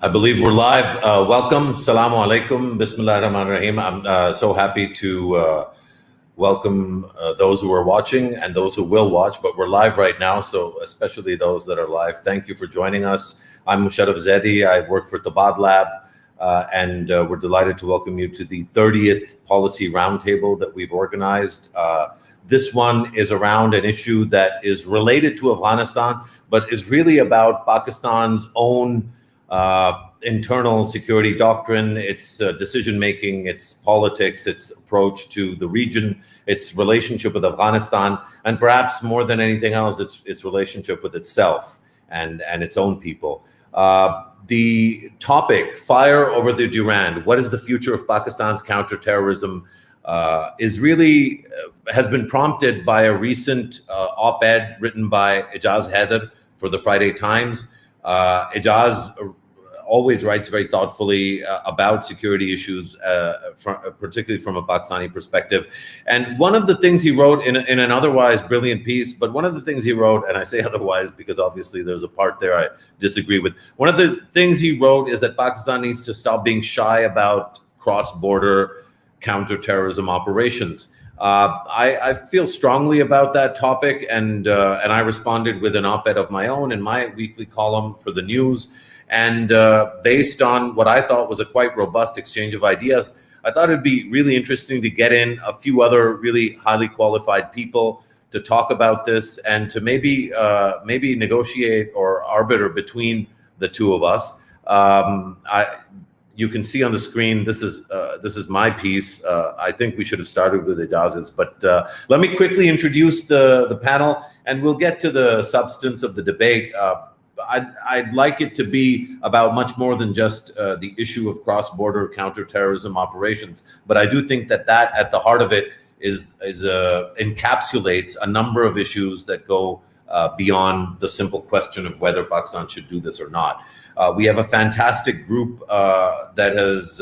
I believe we're live. Welcome. Assalamu alaikum. Bismillah ar-Rahman ar-Rahim. I'm so happy to welcome those who are watching and those who will watch, but we're live right now, so especially those that are live, thank you for joining us. I'm Musharraf Zaidi. I work for Tabadlab, and we're delighted to welcome you to the 30th Policy Roundtable that we've organized. This one is around an issue that is related to Afghanistan, but is really about Pakistan's own internal security doctrine, its decision-making, its politics, its approach to the region, its relationship with Afghanistan, and perhaps more than anything else, its relationship with itself and its own people. The topic, fire over the Durand, what is the future of Pakistan's counterterrorism, is really, has been prompted by a recent op-ed written by Ijaz Haider for the Friday Times. Ijaz always writes very thoughtfully about security issues, particularly from a Pakistani perspective. And one of the things he wrote in an otherwise brilliant piece, but one of the things he wrote, and I say otherwise because obviously there's a part there I disagree with. One of the things he wrote is that Pakistan needs to stop being shy about cross-border counterterrorism operations. I feel strongly about that topic, and I responded with an op-ed of my own in my weekly column for the news. And based on what I thought was a quite robust exchange of ideas, I thought it'd be really interesting to get in a few other really highly qualified people to talk about this and to maybe negotiate or arbiter between the two of us. You can see on the screen, this is my piece. I think we should have started with Ijaz's, but let me quickly introduce the panel and we'll get to the substance of the debate. I'd like it to be about much more than just the issue of cross-border counterterrorism operations, but I do think that at the heart of it encapsulates a number of issues that go beyond the simple question of whether Pakistan should do this or not. We have a fantastic group that has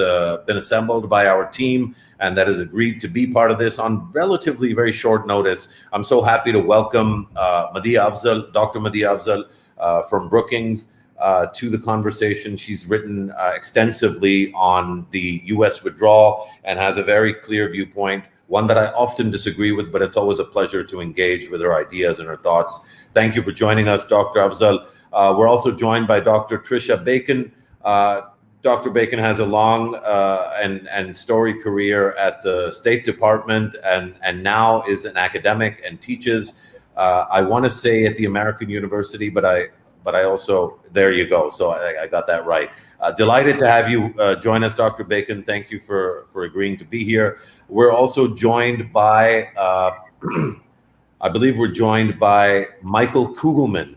been assembled by our team and that has agreed to be part of this on relatively very short notice. I'm so happy to welcome Dr. Madhiya Afzal from Brookings to the conversation. She's written extensively on the US withdrawal and has a very clear viewpoint, one that I often disagree with, but it's always a pleasure to engage with her ideas and her thoughts. Thank you for joining us, Dr. Afzal. We're also joined by Dr. Trisha Bacon. Dr. Bacon has a long and storied career at the State Department and now is an academic and teaches, I want to say at the American University, but I also, there you go. So I got that right. Delighted to have you join us, Dr. Bacon. Thank you for agreeing to be here. We're also joined by, I believe we're joined by Michael Kugelman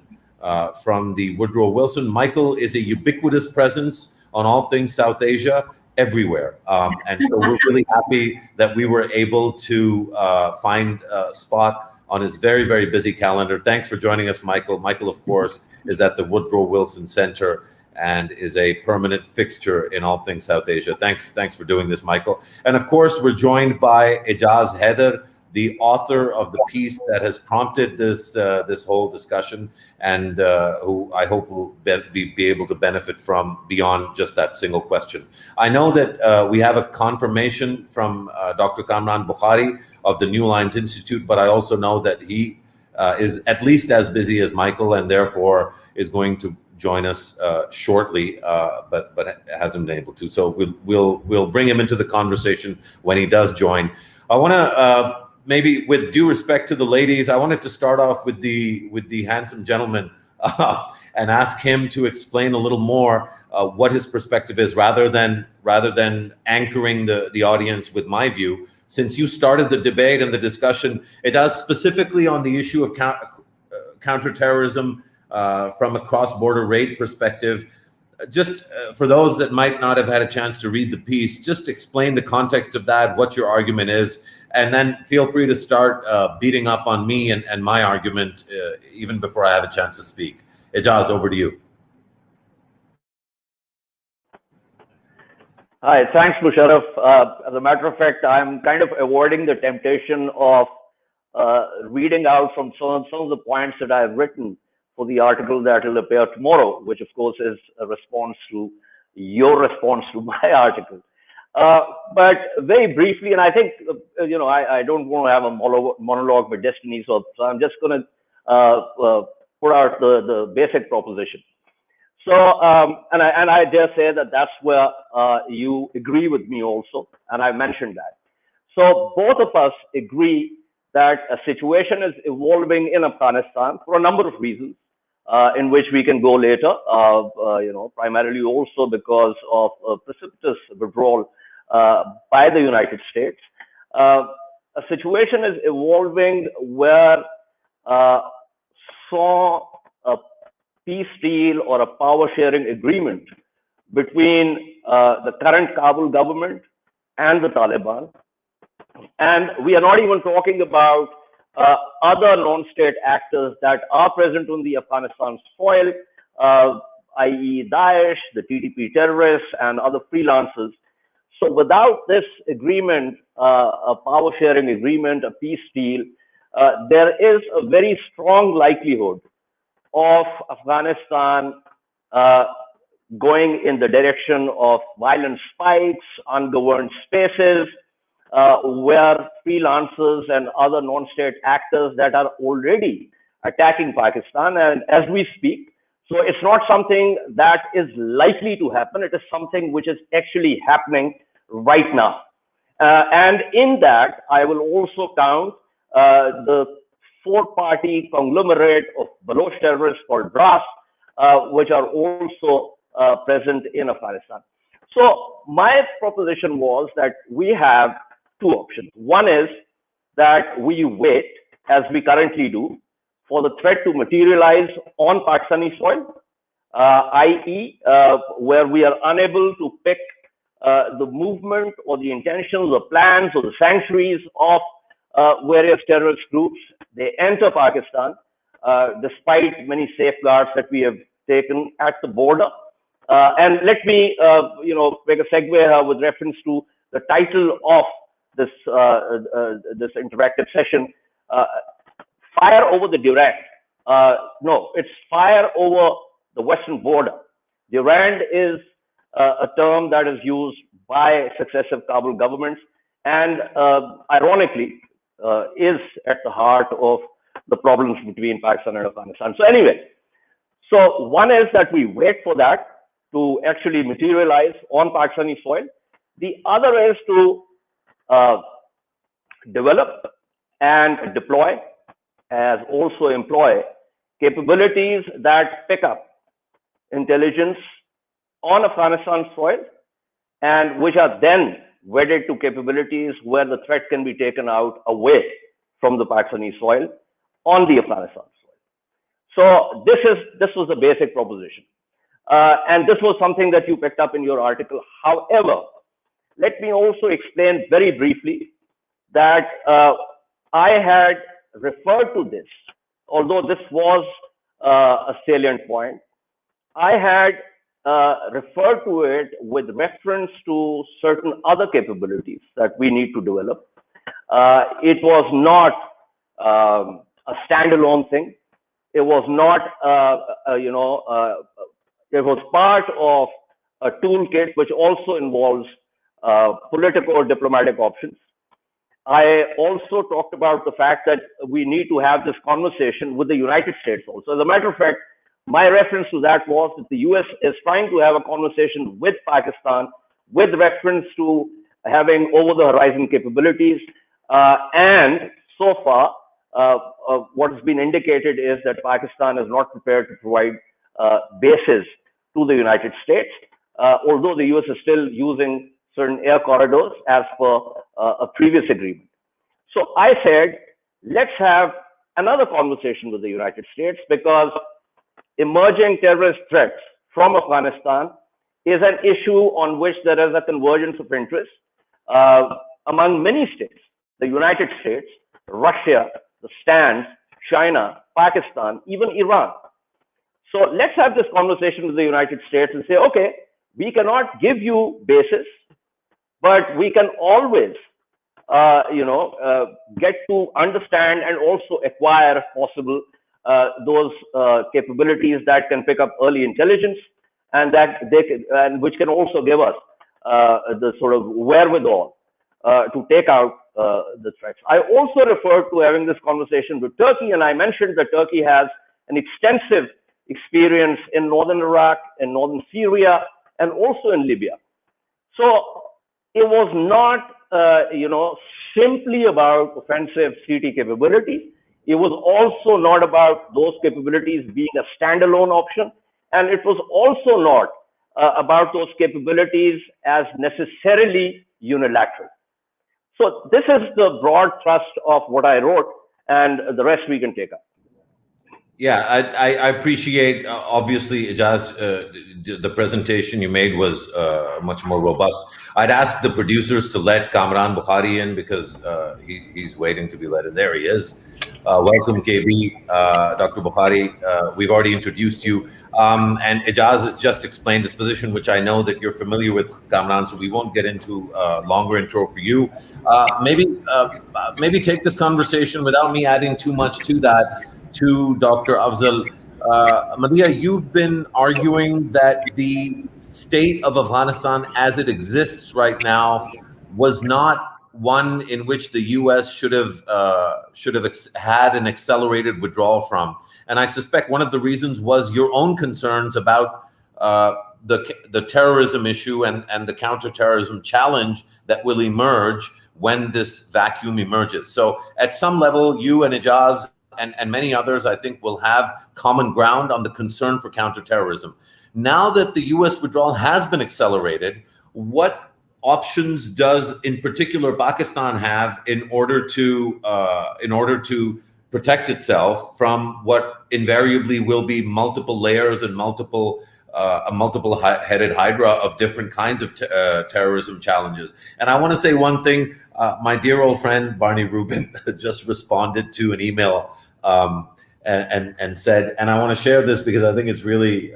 from the Woodrow Wilson. Michael is a ubiquitous presence on all things South Asia, everywhere. And so we're really happy that we were able to find a spot on his very, very busy calendar. Thanks for joining us, Michael. Michael, of course, is at the Woodrow Wilson Center and is a permanent fixture in all things South Asia. Thanks for doing this, Michael. And of course, we're joined by Ijaz Haider, the author of the piece that has prompted this whole discussion, and who I hope will be able to benefit from beyond just that single question. I know that we have a confirmation from Dr. Kamran Bukhari of the New Lines Institute, but I also know that he is at least as busy as Michael and therefore is going to join us shortly, but hasn't been able to. So we'll bring him into the conversation when he does join. I want to maybe, with due respect to the ladies, I wanted to start off with the handsome gentleman and ask him to explain a little more what his perspective is, rather than anchoring the audience with my view. Since you started the debate and the discussion, it does specifically on the issue of counterterrorism from a cross-border raid perspective. Just for those that might not have had a chance to read the piece, just explain the context of that, what your argument is, and then feel free to start beating up on me and my argument even before I have a chance to speak. Ijaz, over to you. Hi, thanks, Musharraf. As a matter of fact, I'm kind of avoiding the temptation of reading out from some of the points that I've written for the article that will appear tomorrow, which of course is a response to your response to my article. But very briefly, and I think, I don't want to have a monologue with destiny, so I'm just going to put out the basic proposition. So, and I dare say that that's where you agree with me also, and I mentioned that. So both of us agree that a situation is evolving in Afghanistan for a number of reasons, in which we can go later, primarily also because of a precipitous withdrawal by the United States. A situation is evolving where saw a peace deal or a power sharing agreement between the current Kabul government and the Taliban. And we are not even talking about other non-state actors that are present on the Afghanistan soil, i.e. Daesh, the TTP terrorists, and other freelancers. So without this agreement, a power sharing agreement, a peace deal, there is a very strong likelihood of Afghanistan going in the direction of violent spikes, ungoverned spaces, where freelancers and other non-state actors that are already attacking Pakistan, and as we speak. So it's not something that is likely to happen. It is something which is actually happening right now. And in that, I will also count the four-party conglomerate of Baloch terrorists called DRAS, which are also present in Afghanistan. So my proposition was that we have two options. One is that we wait, as we currently do, for the threat to materialize on Pakistani soil, i.e., where we are unable to pick the movement or the intentions or plans or the sanctuaries of various terrorist groups. They enter Pakistan, despite many safeguards that we have taken at the border. And let me, make a segue here with reference to the title of this this interactive session, Fire Over the Durand. No, it's Fire Over the Western Border. Durand is a term that is used by successive Kabul governments and, ironically, is at the heart of the problems between Pakistan and Afghanistan. So anyway, so one is that we wait for that to actually materialize on Pakistani soil. The other is to develop and deploy, as also employ, capabilities that pick up intelligence on Afghanistan soil, and which are then wedded to capabilities where the threat can be taken out away from the Pakistani soil on the Afghanistan soil. So this was the basic proposition. And this was something that you picked up in your article. However, let me also explain very briefly that I had referred to this, although this was a salient point, I had referred to it with reference to certain other capabilities that we need to develop. It was not a standalone thing. It was not, it was part of a toolkit which also involves political or diplomatic options. I also talked about the fact that we need to have this conversation with the United States also. As a matter of fact, my reference to that was that the US is trying to have a conversation with Pakistan with reference to having over-the-horizon capabilities. And so far, what has been indicated is that Pakistan is not prepared to provide bases to the United States, although the US is still using certain air corridors as per a previous agreement. So I said, let's have another conversation with the United States, because emerging terrorist threats from Afghanistan is an issue on which there is a convergence of interest among many states: the United States, Russia, the Stans, China, Pakistan, even Iran. So let's have this conversation with the United States and say, okay, we cannot give you bases, but we can always, get to understand and also acquire, if possible, those capabilities that can pick up early intelligence, and and which can also give us the sort of wherewithal to take out the threats. I also referred to having this conversation with Turkey, and I mentioned that Turkey has an extensive experience in northern Iraq, in northern Syria, and also in Libya. So it was not, simply about offensive CT capability. It was also not about those capabilities being a standalone option, and it was also not about those capabilities as necessarily unilateral. So this is the broad thrust of what I wrote, and the rest we can take up. Yeah, I appreciate, obviously, Ijaz, the presentation you made was much more robust. I'd ask the producers to let Kamran Bukhari in because he's waiting to be let in. There he is. Welcome, KB, Dr. Bukhari. We've already introduced you. And Ijaz has just explained his position, which I know that you're familiar with, Kamran, so we won't get into a longer intro for you. Maybe take this conversation without me adding too much to that, to Dr. Afzal. Madhya, you've been arguing that the state of Afghanistan as it exists right now was not one in which the U.S. should have had an accelerated withdrawal from. And I suspect one of the reasons was your own concerns about the terrorism issue and the counter-terrorism challenge that will emerge when this vacuum emerges. So at some level, you and Ijaz and many others, I think, will have common ground on the concern for counterterrorism. Now that the U.S. withdrawal has been accelerated, what options does, in particular, Pakistan have in order to protect itself from what invariably will be multiple layers and a multiple-headed hydra of different kinds of terrorism challenges? And I want to say one thing. My dear old friend Barney Rubin just responded to an email and said, and I want to share this because I think it's really,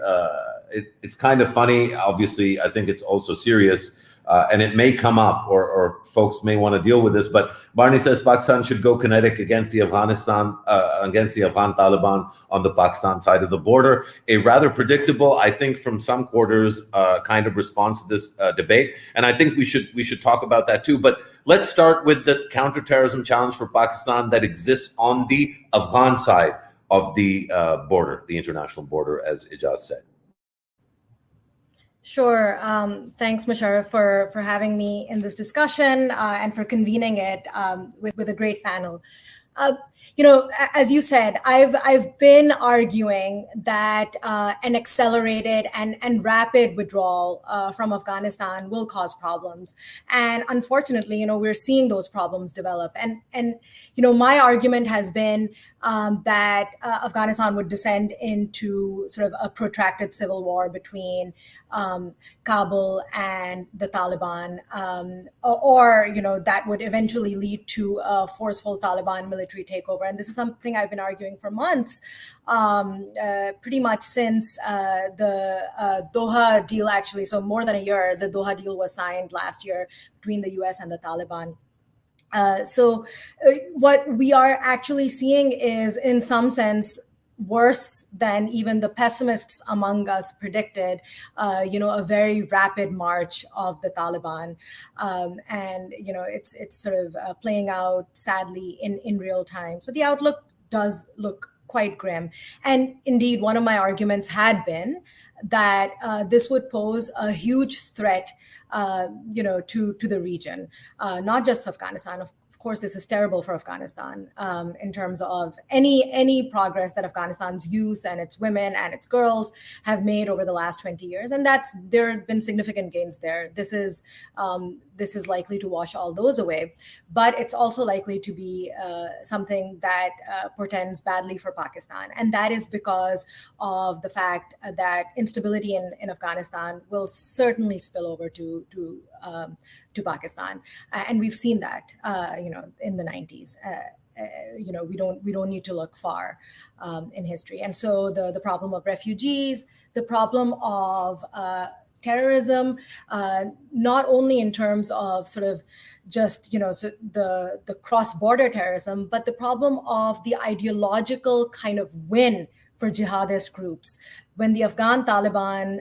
it's kind of funny. Obviously, I think it's also serious, and it may come up, or folks may want to deal with this. But Barney says Pakistan should go kinetic against the Afghan Taliban on the Pakistan side of the border. A rather predictable, I think, from some quarters, kind of response to this debate, and I think we should talk about that too. But let's start with the counterterrorism challenge for Pakistan that exists on the Afghan side of the border, the international border, as Ijaz said. Sure. Thanks, Musharraf, for having me in this discussion and for convening it with a great panel. As you said, I've been arguing that an accelerated and rapid withdrawal from Afghanistan will cause problems, and unfortunately, we're seeing those problems develop. And my argument has been that Afghanistan would descend into sort of a protracted civil war between Kabul and the Taliban, or that would eventually lead to a forceful Taliban military takeover. And this is something I've been arguing for months, pretty much since the Doha deal, actually. So more than a year, the Doha deal was signed last year between the US and the Taliban. So what we are actually seeing is, in some sense, worse than even the pessimists among us predicted, a very rapid march of the Taliban. And it's sort of playing out, sadly, in real time. So the outlook does look quite grim. And indeed, one of my arguments had been that this would pose a huge threat to the region, not just Afghanistan. Of course, this is terrible for Afghanistan in terms of any progress that Afghanistan's youth and its women and its girls have made over the last 20 years, and there have been significant gains there. This is likely to wash all those away, but it's also likely to be something that portends badly for Pakistan, and that is because of the fact that instability in Afghanistan will certainly spill over to Pakistan, and we've seen that in the 90s. We don't need to look far in history. And so the problem of refugees, the problem of terrorism, not only in terms of sort of just the cross-border terrorism, but the problem of the ideological kind of win for jihadist groups. When the Afghan Taliban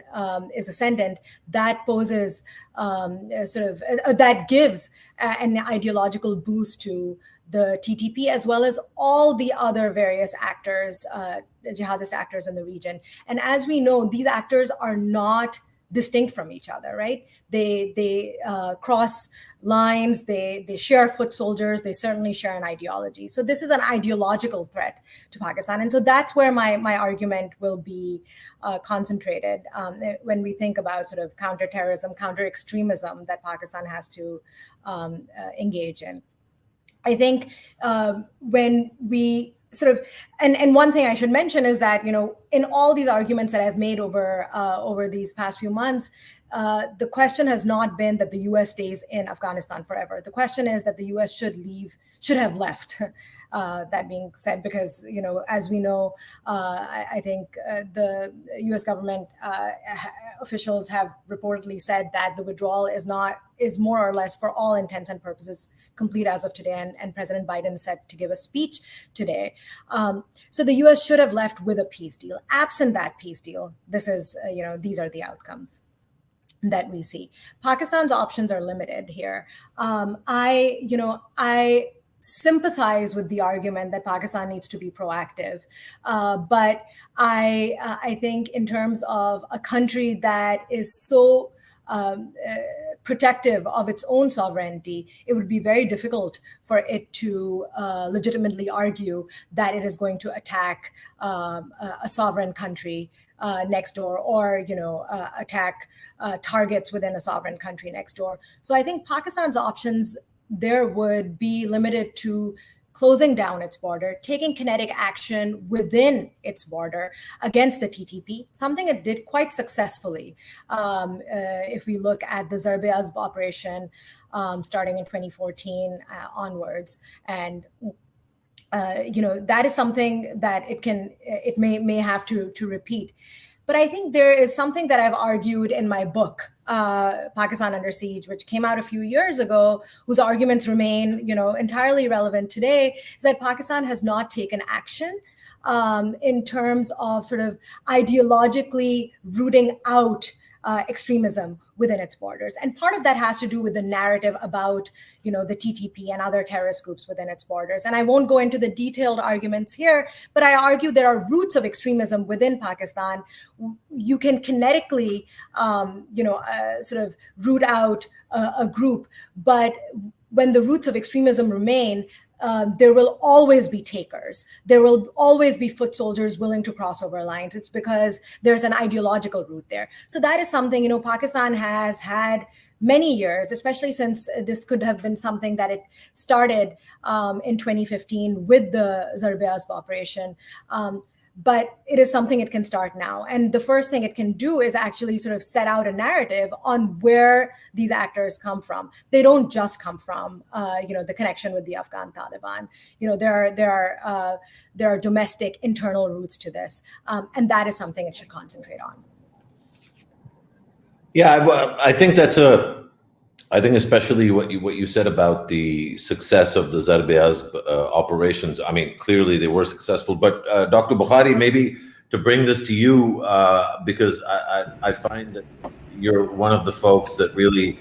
is ascendant, that poses that gives an ideological boost to the TTP, as well as all the other various actors, jihadist actors in the region. And as we know, these actors are not distinct from each other, right? They cross lines, they share foot soldiers, they certainly share an ideology. So this is an ideological threat to Pakistan. And so that's where my argument will be concentrated when we think about sort of counter-terrorism, counter-extremism that Pakistan has to engage in. I think when we sort of, and one thing I should mention is that, in all these arguments that I've made over these past few months, the question has not been that the U.S. stays in Afghanistan forever. The question is that the U.S. should have left. That being said, because, as we know, I think the U.S. government officials have reportedly said that the withdrawal is more or less, for all intents and purposes, complete as of today. And President Biden set to give a speech today. So the U.S. should have left with a peace deal. Absent that peace deal, this is, these are the outcomes that we see. Pakistan's options are limited here. I sympathize with the argument that Pakistan needs to be proactive. But I think in terms of a country that is so protective of its own sovereignty, it would be very difficult for it to legitimately argue that it is going to attack a sovereign country next door, or attack targets within a sovereign country next door. So I think Pakistan's options there would be limited to closing down its border, taking kinetic action within its border against the TTP, something it did quite successfully. If we look at the Zarb-e-Azb operation starting in 2014 onwards, and that is something that it may have to repeat. But I think there is something that I've argued in my book, Pakistan Under Siege, which came out a few years ago, whose arguments remain, entirely relevant today, is that Pakistan has not taken action in terms of sort of ideologically rooting out extremism within its borders. And part of that has to do with the narrative about, the TTP and other terrorist groups within its borders. And I won't go into the detailed arguments here, but I argue there are roots of extremism within Pakistan. You can kinetically, sort of root out a group, but when the roots of extremism remain, there will always be takers. There will always be foot soldiers willing to cross over lines. It's because there's an ideological root there. So that is something, Pakistan has had many years, especially since this could have been something that it started in 2015 with the Zarb-e-Azb operation. But it is something it can start now. And the first thing it can do is actually sort of set out a narrative on where these actors come from. They don't just come from, the connection with the Afghan Taliban. There are domestic internal roots to this. And that is something it should concentrate on. Yeah, I think I think especially what you said about the success of the Zarb-e-Azb operations. I mean, clearly they were successful. But Dr. Bukhari, maybe to bring this to you, because I find that you're one of the folks that really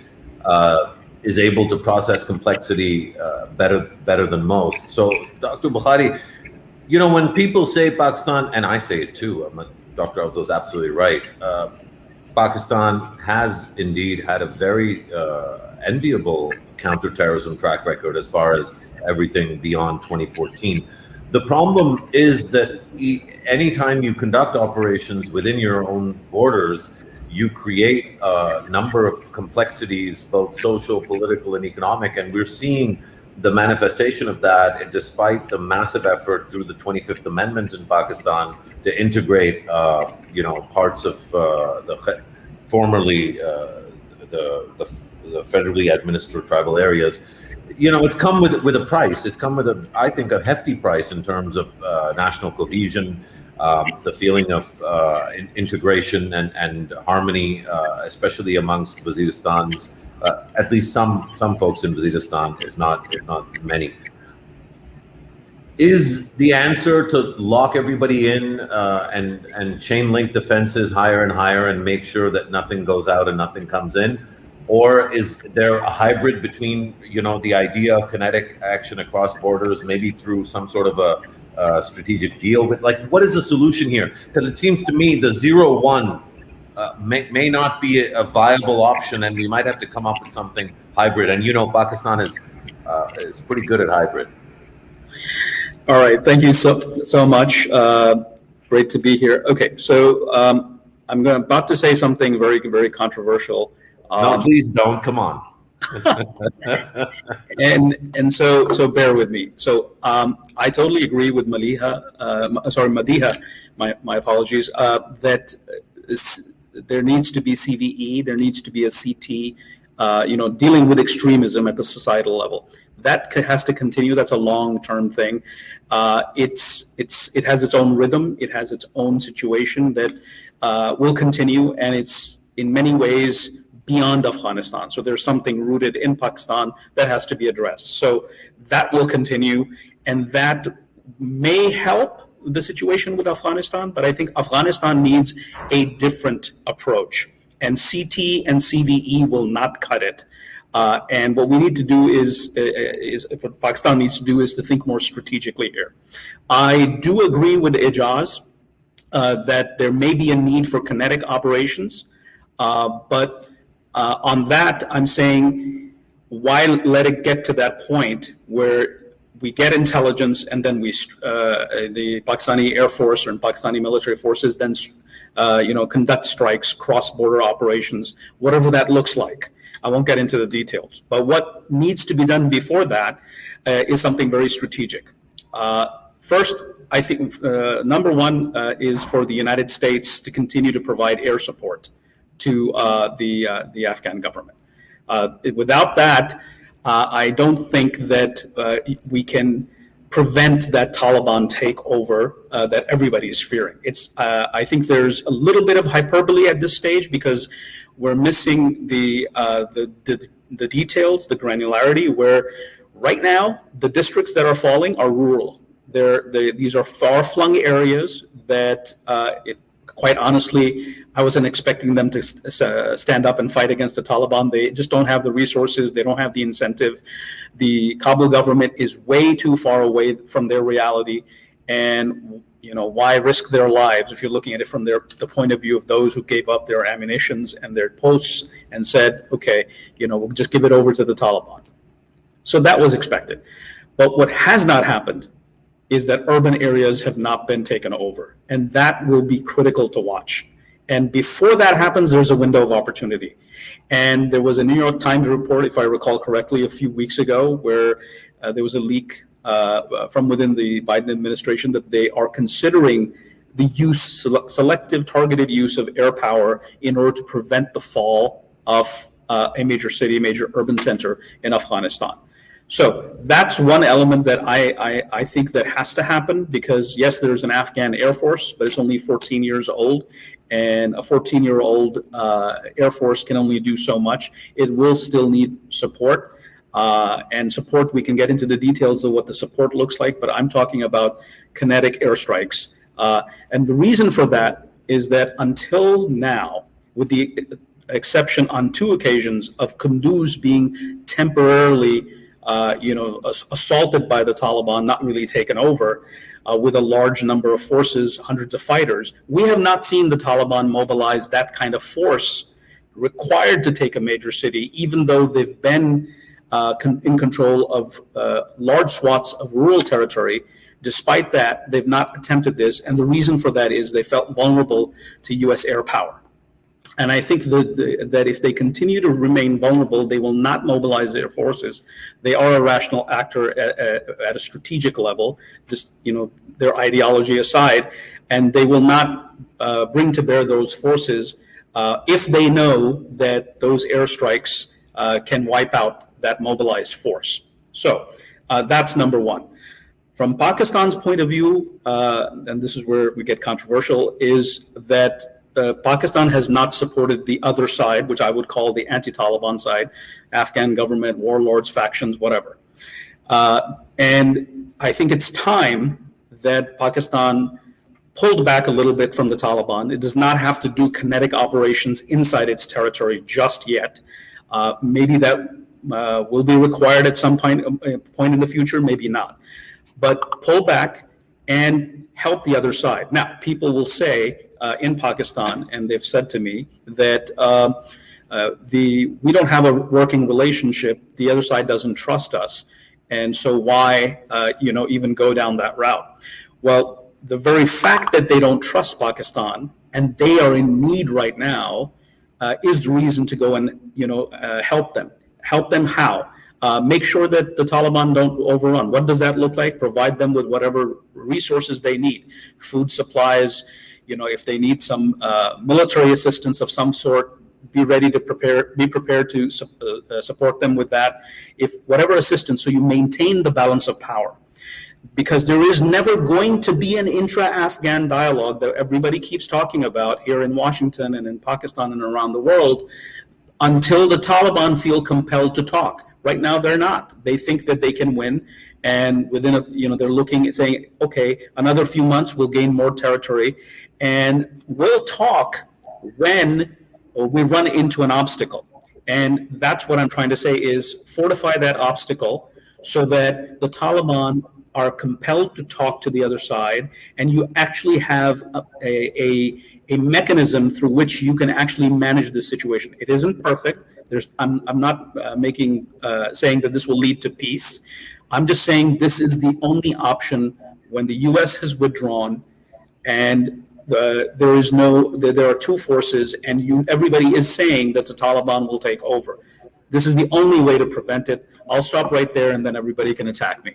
is able to process complexity better than most. So, Dr. Bukhari, when people say Pakistan, and I say it too, Dr. Afzal is absolutely right. Pakistan has indeed had a very enviable counterterrorism track record as far as everything beyond 2014. The problem is that anytime you conduct operations within your own borders, you create a number of complexities, both social, political, and economic, and we're seeing the manifestation of that despite the massive effort through the 25th Amendment in Pakistan to integrate, parts of the formerly the federally administered tribal areas. It's come with a price. It's come with I think, a hefty price in terms of national cohesion, the feeling of integration and harmony, especially amongst Waziristan's, at least some folks in Waziristan, if not many. is the answer to lock everybody in and chain link defenses higher and higher and make sure that nothing goes out and nothing comes in? Or is there a hybrid between, the idea of kinetic action across borders, maybe through some sort of a strategic deal with, what is the solution here? Because it seems to me the 0-1 may not be a viable option, and we might have to come up with something hybrid. And Pakistan is pretty good at hybrid. All right, thank you so much. Great to be here. Okay, so I'm about to say something very, very controversial. No, please don't. Come on. and so bear with me. So I totally agree with Madiha. My apologies. That there needs to be CVE. There needs to be a CT. Dealing with extremism at the societal level. That has to continue. That's a long-term thing. It has its own rhythm. It has its own situation that will continue, and it's in many ways beyond Afghanistan. So there's something rooted in Pakistan that has to be addressed. So that will continue, and that may help the situation with Afghanistan, but I think Afghanistan needs a different approach, and CT and CVE will not cut it. And what we need to do is what Pakistan needs to do is to think more strategically here. I do agree with Ijaz that there may be a need for kinetic operations, but on that, I'm saying, why let it get to that point where we get intelligence and then the Pakistani Air Force and Pakistani military forces then conduct strikes, cross-border operations, whatever that looks like. I won't get into the details. But what needs to be done before that is something very strategic. First, I think number one is for the United States to continue to provide air support to the Afghan government. Without that, I don't think that we can prevent that Taliban takeover that everybody is fearing. I think there's a little bit of hyperbole at this stage because we're missing the details, the granularity, where right now the districts that are falling are rural. These are far-flung areas that, quite honestly, I wasn't expecting them to stand up and fight against the Taliban. They just don't have the resources. They don't have the incentive. The Kabul government is way too far away from their reality. And, why risk their lives if you're looking at it from the point of view of those who gave up their ammunitions and their posts and said, okay, we'll just give it over to the Taliban. So that was expected. But what has not happened is that urban areas have not been taken over. And that will be critical to watch. And before that happens, there's a window of opportunity. And there was a New York Times report, if I recall correctly, a few weeks ago, where there was a leak from within the Biden administration that they are considering the selective targeted use of air power in order to prevent the fall of a major city, a major urban center in Afghanistan. So that's one element that I think that has to happen because, yes, there's an Afghan Air Force, but it's only 14 years old. And a 14-year-old Air Force can only do so much. It will still need support. And support, we can get into the details of what the support looks like, but I'm talking about kinetic airstrikes. And the reason for that is that until now, with the exception on 2 occasions of Kunduz being temporarily assaulted by the Taliban, not really taken over, with a large number of forces, hundreds of fighters, we have not seen the Taliban mobilize that kind of force required to take a major city, even though they've been in control of large swaths of rural territory. Despite that, they've not attempted this, and the reason for that is they felt vulnerable to U.S. air power. And I think that if they continue to remain vulnerable, they will not mobilize their forces. They are a rational actor at a strategic level, just their ideology aside, and they will not bring to bear those forces if they know that those airstrikes can wipe out that mobilized force. So that's number one. From Pakistan's point of view, and this is where we get controversial, is that Pakistan has not supported the other side, which I would call the anti-Taliban side, Afghan government, warlords, factions, whatever. And I think it's time that Pakistan pulled back a little bit from the Taliban. It does not have to do kinetic operations inside its territory just yet. Maybe that will be required at some point in the future, maybe not. But pull back and help the other side. Now, people will say in Pakistan, and they've said to me that we don't have a working relationship. The other side doesn't trust us, and so why even go down that route? Well, the very fact that they don't trust Pakistan and they are in need right now is the reason to go and help them. Help them how? Make sure that the Taliban don't overrun. What does that look like? Provide them with whatever resources they need, food supplies. If they need some military assistance of some sort, be prepared to support them with that. If whatever assistance, so you maintain the balance of power. Because there is never going to be an intra-Afghan dialogue that everybody keeps talking about here in Washington and in Pakistan and around the world until the Taliban feel compelled to talk. Right now, they're not. They think that they can win, and within they're looking at saying, okay, another few months we'll gain more territory, and we'll talk when we run into an obstacle. And that's what I'm trying to say is fortify that obstacle so that the Taliban are compelled to talk to the other side, and you actually have a mechanism through which you can actually manage the situation. It isn't perfect. I'm not saying that this will lead to peace. I'm just saying this is the only option when the U.S. has withdrawn, and there are two forces, and everybody is saying that the Taliban will take over. This is the only way to prevent it. I'll stop right there, and then everybody can attack me.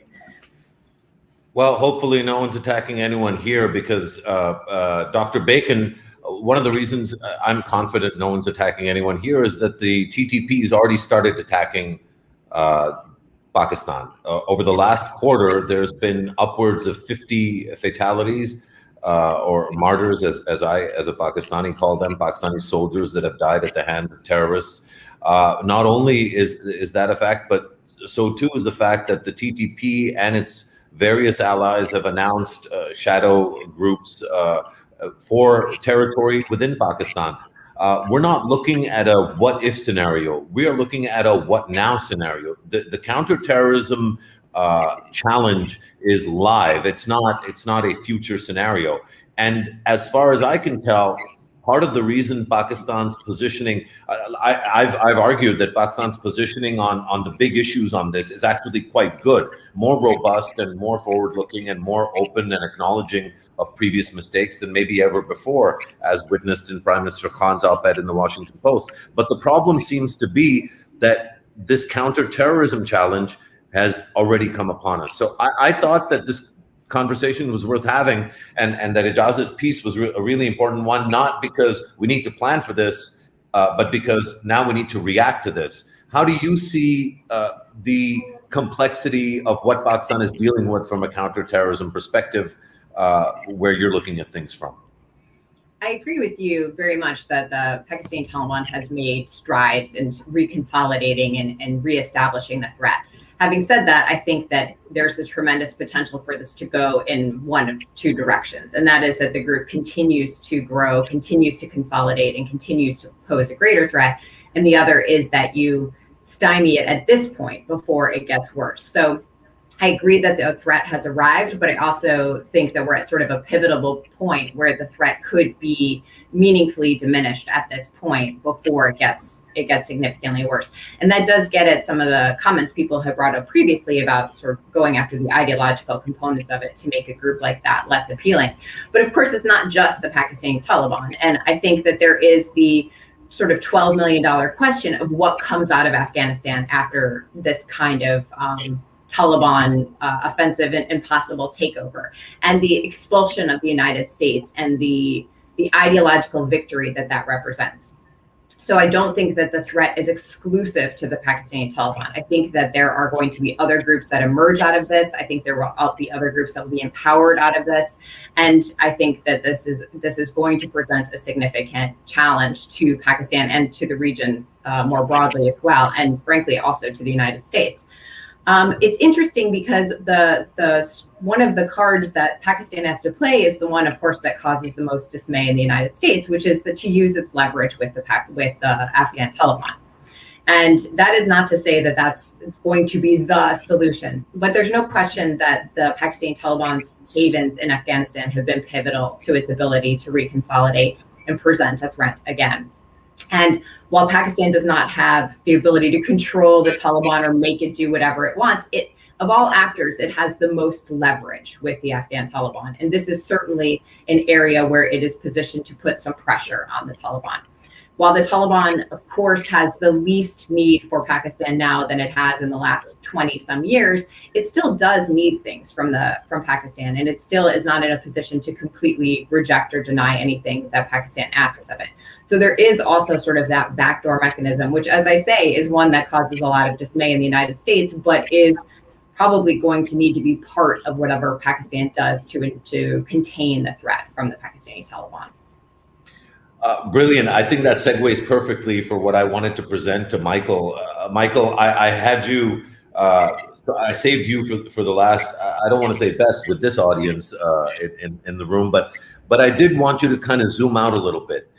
Well, hopefully no one's attacking anyone here because Dr. Bacon, one of the reasons I'm confident no one's attacking anyone here is that the TTP has already started attacking Pakistan. Over the last quarter, there's been upwards of 50 fatalities or martyrs, as a Pakistani call them, Pakistani soldiers that have died at the hands of terrorists. Not only is that a fact, but so too is the fact that the TTP and its various allies have announced shadow groups for territory within Pakistan. We're not looking at a what-if scenario. We are looking at a what-now scenario. The counterterrorism challenge is live. It's not a future scenario. And as far as I can tell, part of the reason Pakistan's positioning, I've argued that Pakistan's positioning on the big issues on this is actually quite good, more robust and more forward-looking and more open and acknowledging of previous mistakes than maybe ever before, as witnessed in Prime Minister Khan's op-ed in the Washington Post. But the problem seems to be that this counter-terrorism challenge has already come upon us. So I thought that this conversation was worth having, and that Ijaz's piece was a really important one, not because we need to plan for this, but because now we need to react to this. How do you see the complexity of what Pakistan is dealing with from a counterterrorism perspective, where you're looking at things from? I agree with you very much that the Pakistani Taliban has made strides in reconsolidating and reestablishing the threat. Having said that, I think that there's a tremendous potential for this to go in one of two directions, and that is that the group continues to grow, continues to consolidate, and continues to pose a greater threat. And the other is that you stymie it at this point before it gets worse. So I agree that the threat has arrived, but I also think that we're at sort of a pivotal point where the threat could be meaningfully diminished at this point before it gets significantly worse. And that does get at some of the comments people have brought up previously about sort of going after the ideological components of it to make a group like that less appealing. But of course, it's not just the Pakistani Taliban. And I think that there is the sort of $12 million question of what comes out of Afghanistan after this kind of Taliban offensive and possible takeover, and the expulsion of the United States and the ideological victory that represents. So I don't think that the threat is exclusive to the Pakistani Taliban. I think that there are going to be other groups that emerge out of this. I think there will be other groups that will be empowered out of this. And I think that this is going to present a significant challenge to Pakistan and to the region more broadly as well, and frankly also to the United States. It's interesting because the one of the cards that Pakistan has to play is the one, of course, that causes the most dismay in the United States, which is to use its leverage with the Afghan Taliban. And that is not to say that that's going to be the solution, but there's no question that the Pakistani Taliban's havens in Afghanistan have been pivotal to its ability to reconsolidate and present a threat again. And while Pakistan does not have the ability to control the Taliban or make it do whatever it wants, of all actors, it has the most leverage with the Afghan Taliban. And this is certainly an area where it is positioned to put some pressure on the Taliban. While the Taliban, of course, has the least need for Pakistan now than it has in the last 20 some years, it still does need things from Pakistan, and it still is not in a position to completely reject or deny anything that Pakistan asks of it. So there is also sort of that backdoor mechanism, which, as I say, is one that causes a lot of dismay in the United States, but is probably going to need to be part of whatever Pakistan does to contain the threat from the Pakistani Taliban. Brilliant. I think that segues perfectly for what I wanted to present to Michael. Michael, I had you, I saved you for the last, I don't want to say best with this audience in the room, but I did want you to kind of zoom out a little bit.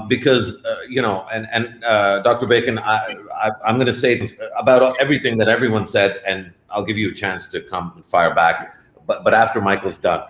Because, Dr. Bacon, I'm going to say about everything that everyone said, and I'll give you a chance to come and fire back, but after Michael's done.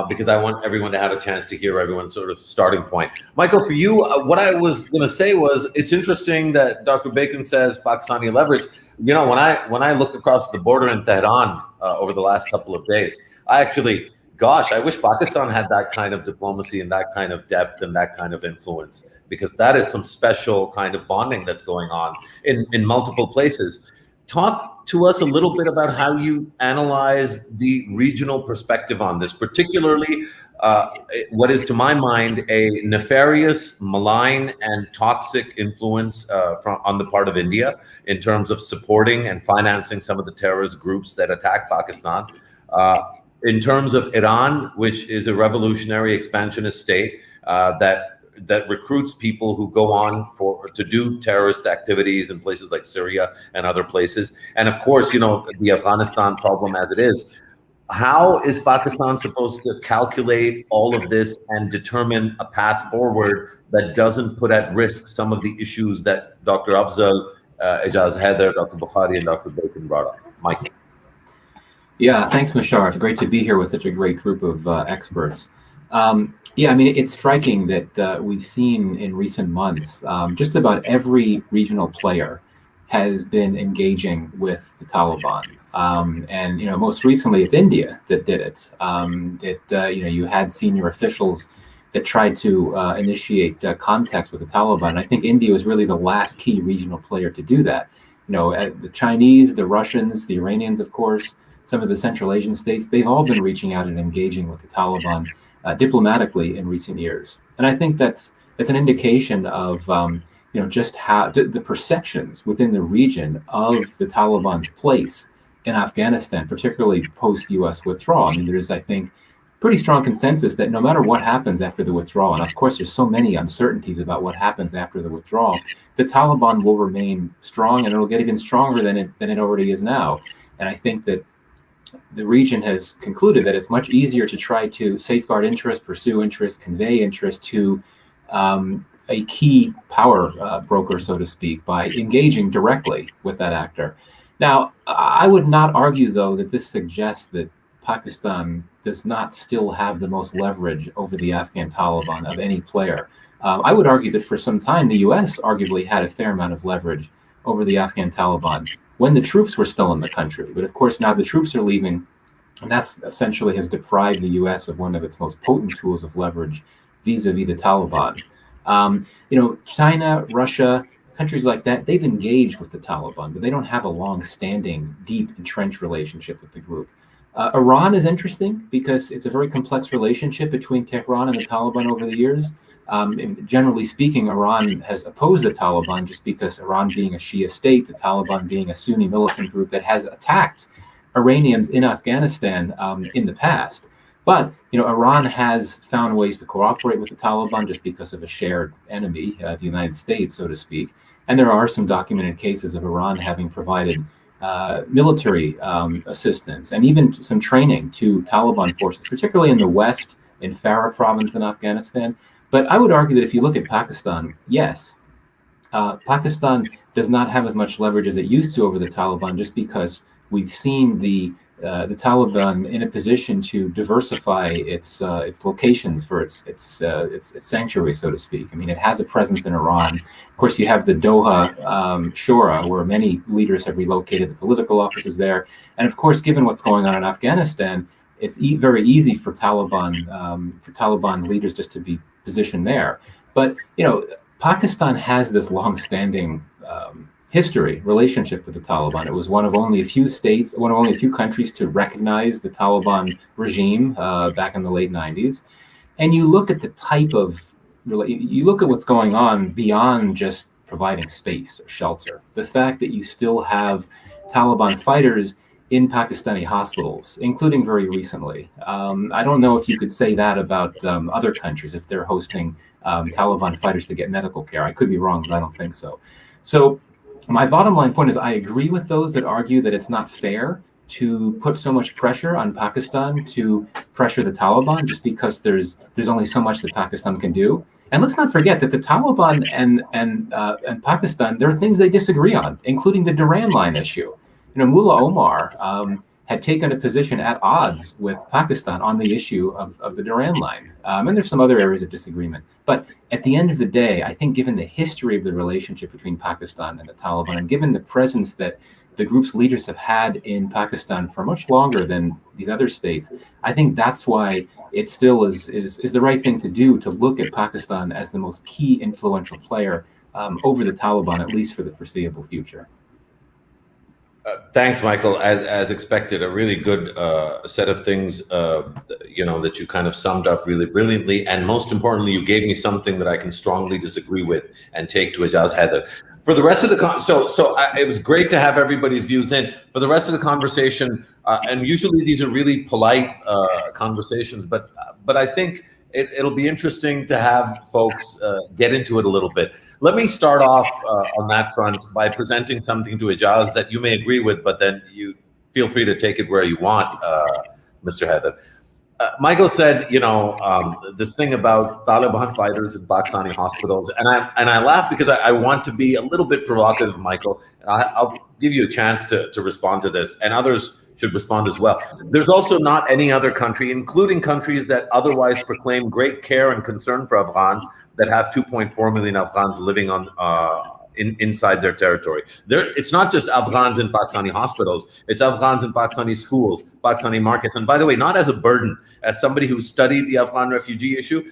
Because I want everyone to have a chance to hear everyone's sort of starting point. Michael, for you, what I was going to say was, it's interesting that Dr. Bacon says Pakistani leverage. You know, when I look across the border in Tehran over the last couple of days, I wish Pakistan had that kind of diplomacy and that kind of depth and that kind of influence, because that is some special kind of bonding that's going on in multiple places. Talk to us a little bit about how you analyze the regional perspective on this, particularly what is, to my mind, a nefarious, malign, and toxic influence on the part of India in terms of supporting and financing some of the terrorist groups that attack Pakistan. In terms of Iran, which is a revolutionary expansionist state that recruits people who go on to do terrorist activities in places like Syria and other places. And of course, you know, the Afghanistan problem as it is. How is Pakistan supposed to calculate all of this and determine a path forward that doesn't put at risk some of the issues that Dr. Afzal, Ijaz Haider, Dr. Bukhari, and Dr. Bacon brought up? Michael. Yeah, thanks, Musharraf. Great to be here with such a great group of experts. Yeah, I mean, it's striking that we've seen in recent months, just about every regional player has been engaging with the Taliban. And, you know, most recently it's India that did it. You had senior officials that tried to initiate contacts with the Taliban. I think India was really the last key regional player to do that. You know, the Chinese, the Russians, the Iranians, of course, some of the Central Asian states, they've all been reaching out and engaging with the Taliban diplomatically in recent years. And I think that's an indication of just how the perceptions within the region of the Taliban's place in Afghanistan, particularly post-US withdrawal. I mean, there's, I think, pretty strong consensus that no matter what happens after the withdrawal, and of course there's so many uncertainties about what happens after the withdrawal, the Taliban will remain strong, and it'll get even stronger than it already is now. And I think that the region has concluded that it's much easier to try to safeguard interest, pursue interest, convey interest to a key power broker, so to speak, by engaging directly with that actor. Now, I would not argue, though, that this suggests that Pakistan does not still have the most leverage over the Afghan Taliban of any player. I would argue that for some time, the US arguably had a fair amount of leverage over the Afghan Taliban when the troops were still in the country. But of course, now the troops are leaving, and that's essentially has deprived the US of one of its most potent tools of leverage vis-a-vis the Taliban. China, Russia, countries like that, they've engaged with the Taliban, but they don't have a long-standing, deep, entrenched relationship with the group. Iran is interesting because it's a very complex relationship between Tehran and the Taliban over the years. Generally speaking, Iran has opposed the Taliban just because Iran being a Shia state, the Taliban being a Sunni militant group that has attacked Iranians in Afghanistan in the past. But, Iran has found ways to cooperate with the Taliban just because of a shared enemy, the United States, so to speak. And there are some documented cases of Iran having provided military assistance, and even some training to Taliban forces, particularly in the west, in Farah province in Afghanistan. But I would argue that if you look at Pakistan, yes, Pakistan does not have as much leverage as it used to over the Taliban, just because we've seen the Taliban in a position to diversify its locations for its sanctuary, so to speak. I mean, it has a presence in Iran. Of course, you have the Doha Shura, where many leaders have relocated the political offices there. And of course, given what's going on in Afghanistan, it's very easy for Taliban leaders just to be positioned there. But Pakistan has this long-standing relationship with the Taliban. It was one of only a few countries to recognize the Taliban regime back in the late 90s. And you look at you look at what's going on beyond just providing space or shelter. The fact that you still have Taliban fighters in Pakistani hospitals, including very recently. I don't know if you could say that about other countries, if they're hosting Taliban fighters to get medical care. I could be wrong, but I don't think so. So my bottom line point is I agree with those that argue that it's not fair to put so much pressure on Pakistan to pressure the Taliban, just because there's only so much that Pakistan can do. And let's not forget that the Taliban and Pakistan, there are things they disagree on, including the Durand line issue. Mullah Omar had taken a position at odds with Pakistan on the issue of the Durand line. And there's some other areas of disagreement. But at the end of the day, I think given the history of the relationship between Pakistan and the Taliban, and given the presence that the group's leaders have had in Pakistan for much longer than these other states, I think that's why it still is the right thing to do, to look at Pakistan as the most key influential player over the Taliban, at least for the foreseeable future. Thanks, Michael. As expected, a really good set of things, that you kind of summed up really brilliantly. And most importantly, you gave me something that I can strongly disagree with and take to Ijaz Haider. For the rest of the it was great to have everybody's views in. For the rest of the conversation, and usually these are really polite conversations, but I think it'll be interesting to have folks get into it a little bit. Let me start off on that front by presenting something to Ijaz that you may agree with, but then you feel free to take it where you want, Mr. Haider. Michael said, this thing about Taliban fighters in Pakistani hospitals, and I laugh because I want to be a little bit provocative, Michael. I'll give you a chance to respond to this, and others should respond as well. There's also not any other country, including countries that otherwise proclaim great care and concern for Afghans, that have 2.4 million Afghans living inside their territory. It's not just Afghans in Pakistani hospitals, it's Afghans in Pakistani schools, Pakistani markets. And by the way, not as a burden. As somebody who studied the Afghan refugee issue,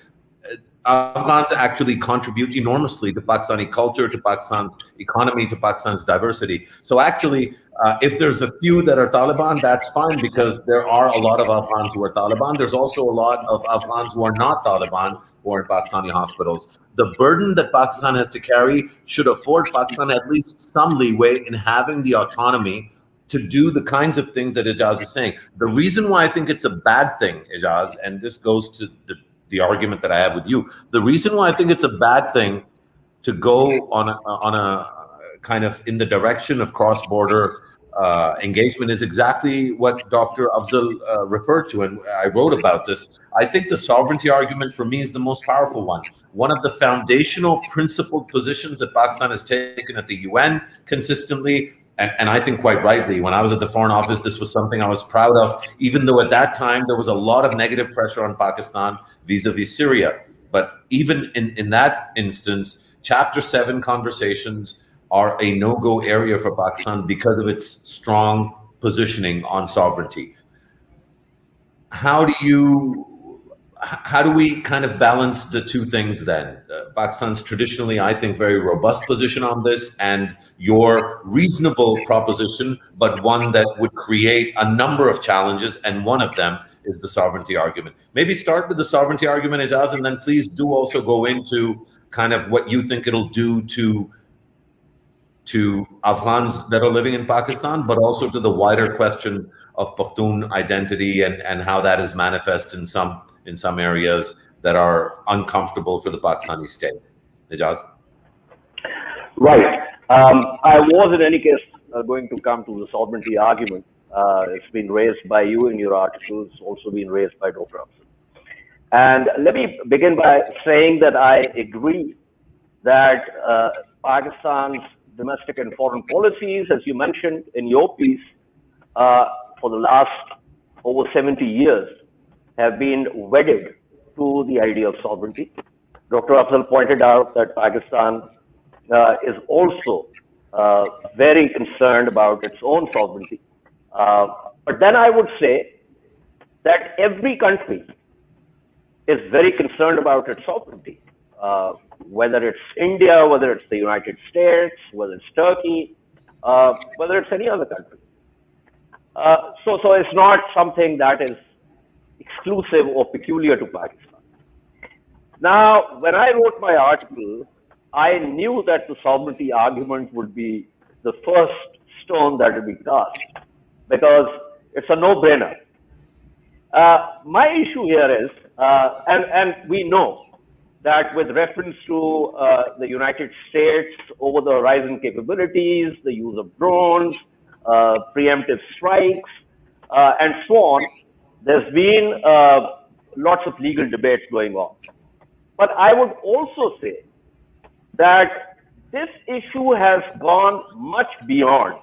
Afghans actually contribute enormously to Pakistani culture, to Pakistan's economy, to Pakistan's diversity. So actually, if there's a few that are Taliban, that's fine, because there are a lot of Afghans who are Taliban. There's also a lot of Afghans who are not Taliban who are in Pakistani hospitals. The burden that Pakistan has to carry should afford Pakistan at least some leeway in having the autonomy to do the kinds of things that Ijaz is saying. The reason why I think it's a bad thing, Ijaz, and this goes to the argument that I have with you, the reason why I think it's a bad thing to go on a kind of in the direction of cross-border engagement is exactly what Dr. Afzal referred to, and I wrote about this. I think the sovereignty argument for me is the most powerful one. One of the foundational principled positions that Pakistan has taken at the UN consistently, and I think quite rightly. When I was at the Foreign Office, this was something I was proud of, even though at that time there was a lot of negative pressure on Pakistan vis-a-vis Syria. But even in that instance, Chapter 7 conversations are a no-go area for Pakistan because of its strong positioning on sovereignty. How do we kind of balance the two things then? Pakistan's traditionally, I think, very robust position on this, and your reasonable proposition, but one that would create a number of challenges, and one of them is the sovereignty argument. Maybe start with the sovereignty argument, Ijaz, and then please do also go into kind of what you think it'll do to Afghans that are living in Pakistan, but also to the wider question of Pakhtun identity and how that is manifest in some areas that are uncomfortable for the Pakistani state. Ijaz? Right. I was in any case going to come to the sovereignty argument. It's been raised by you in your article. It's also been raised by Dr. Afzal. And let me begin by saying that I agree that Pakistan's domestic and foreign policies, as you mentioned in your piece, for the last over 70 years, have been wedded to the idea of sovereignty. Dr. Afzal pointed out that Pakistan is also very concerned about its own sovereignty. But then I would say that every country is very concerned about its sovereignty, whether it's India, whether it's the United States, whether it's Turkey, whether it's any other country. So it's not something that is exclusive or peculiar to Pakistan. Now, when I wrote my article, I knew that the sovereignty argument would be the first stone that would be cast, because it's a no-brainer. My issue here is, and we know that with reference to the United States over the horizon capabilities, the use of drones, preemptive strikes, and so on, there's been lots of legal debates going on. But I would also say that this issue has gone much beyond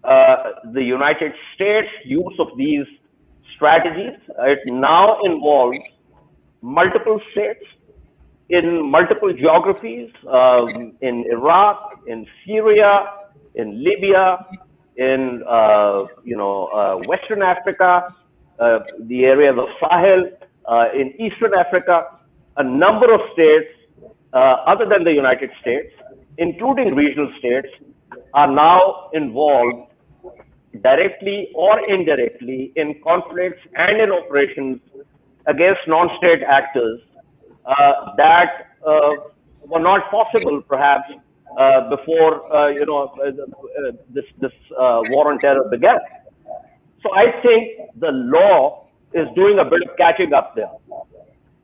the United States' use of these strategies. It now involves multiple states in multiple geographies, in Iraq, in Syria, in Libya, in Western Africa, the area of the Sahel, in Eastern Africa, a number of states other than the United States, including regional states, are now involved directly or indirectly in conflicts and in operations against non-state actors that were not possible, perhaps, before this war on terror began. So I think the law is doing a bit of catching up there.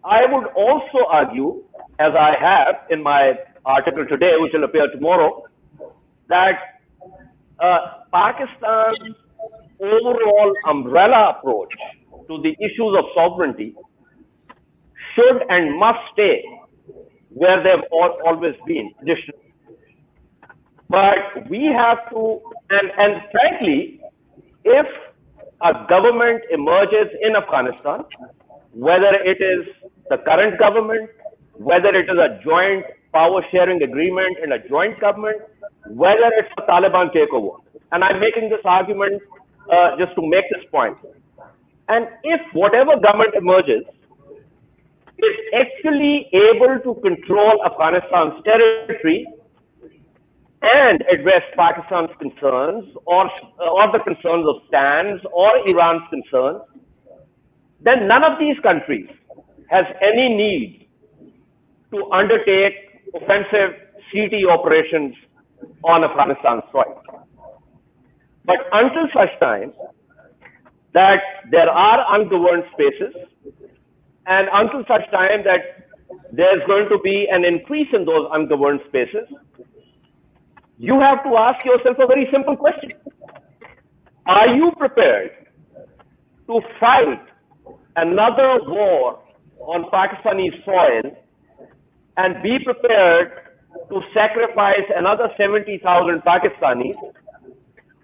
I would also argue, as I have in my article today, which will appear tomorrow, that Pakistan's overall umbrella approach to the issues of sovereignty should and must stay where they've always been, traditionally. But we have to, and frankly, if a government emerges in Afghanistan, whether it is the current government, whether it is a joint power sharing agreement in a joint government, whether it's a Taliban takeover. And I'm making this argument just to make this point. And if whatever government emerges is actually able to control Afghanistan's territory and address Pakistan's concerns or the concerns of STAN's or Iran's concerns, then none of these countries has any need to undertake offensive CT operations on Afghanistan's soil. But until such time that there are ungoverned spaces, and until such time that there's going to be an increase in those ungoverned spaces, you have to ask yourself a very simple question. Are you prepared to fight another war on Pakistani soil and be prepared to sacrifice another 70,000 Pakistanis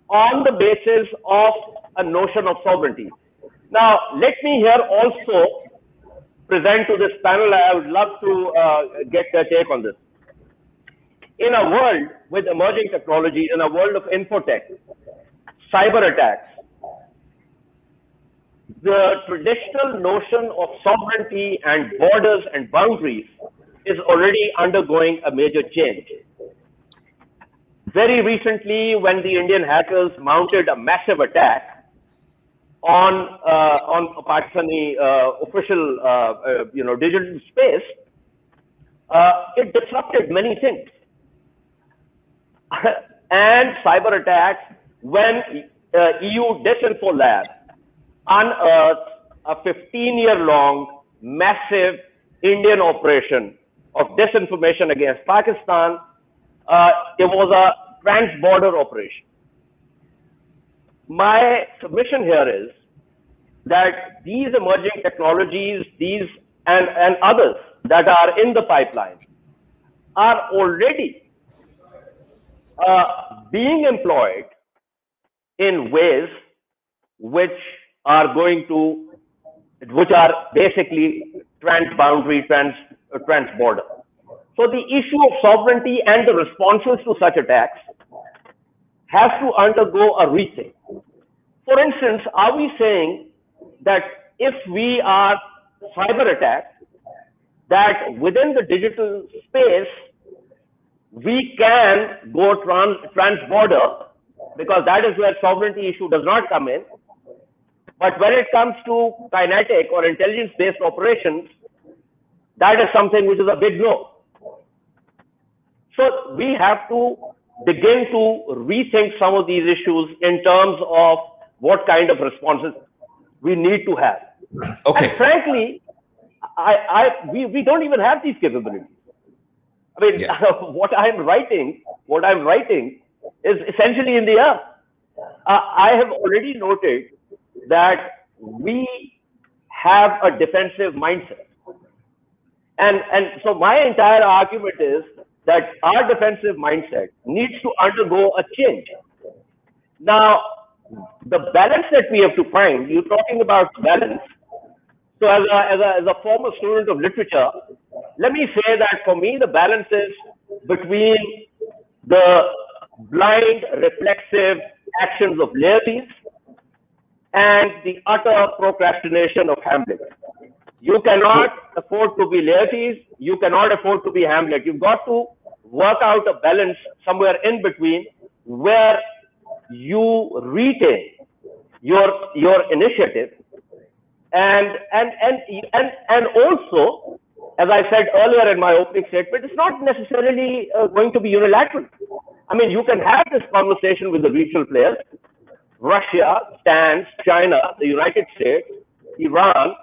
on the basis of a notion of sovereignty? Now, let me here also present to this panel, I would love to get their take on this. In a world with emerging technology, in a world of infotech, cyber attacks, the traditional notion of sovereignty and borders and boundaries is already undergoing a major change. Very recently, when the Indian hackers mounted a massive attack on Pakistani official, digital space, it disrupted many things. And cyber attacks, when EU Disinfo Lab unearthed a 15-year-long massive Indian operation of disinformation against Pakistan, there was a trans-border operation. My submission here is that these emerging technologies, these and others that are in the pipeline are already being employed in ways which are basically trans-boundary, trans-border. So the issue of sovereignty and the responses to such attacks has to undergo a rethink. For instance, are we saying that if we are cyber attacked, that within the digital space, we can go trans-border, because that is where sovereignty issue does not come in. But when it comes to kinetic or intelligence-based operations, that is something which is a big no. So we have to begin to rethink some of these issues in terms of what kind of responses we need to have. Okay. And frankly, we don't even have these capabilities. I mean, yeah. what I'm writing is essentially in the air. I have already noted that we have a defensive mindset. And so my entire argument is that our defensive mindset needs to undergo a change. Now, the balance that we have to find, you're talking about balance. So as a former student of literature, let me say that for me, the balance is between the blind, reflexive actions of Laertes and the utter procrastination of Hamlet. You cannot afford to be Laertes. You cannot afford to be Hamlet. You've got to work out a balance somewhere in between where you retain your initiative and also, as I said earlier in my opening statement, it's not necessarily going to be unilateral. I mean, you can have this conversation with the regional players. Russia stands, China, the United States, Iran,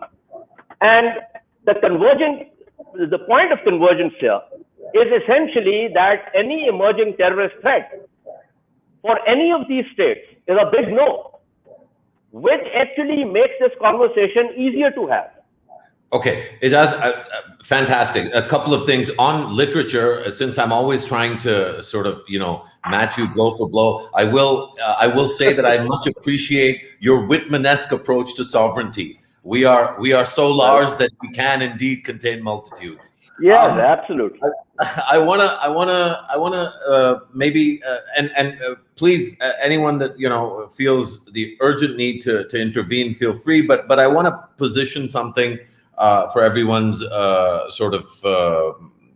and the point of convergence here is essentially that any emerging terrorist threat for any of these states is a big no, which actually makes this conversation easier to have. Okay, fantastic. A couple of things on literature, since I'm always trying to sort of, match you blow for blow. I will say that I much appreciate your Whitman-esque approach to sovereignty. We are so large that we can indeed contain multitudes. Yes, absolutely. I wanna maybe please anyone that feels the urgent need to intervene, feel free. But I want to position something for everyone's sort of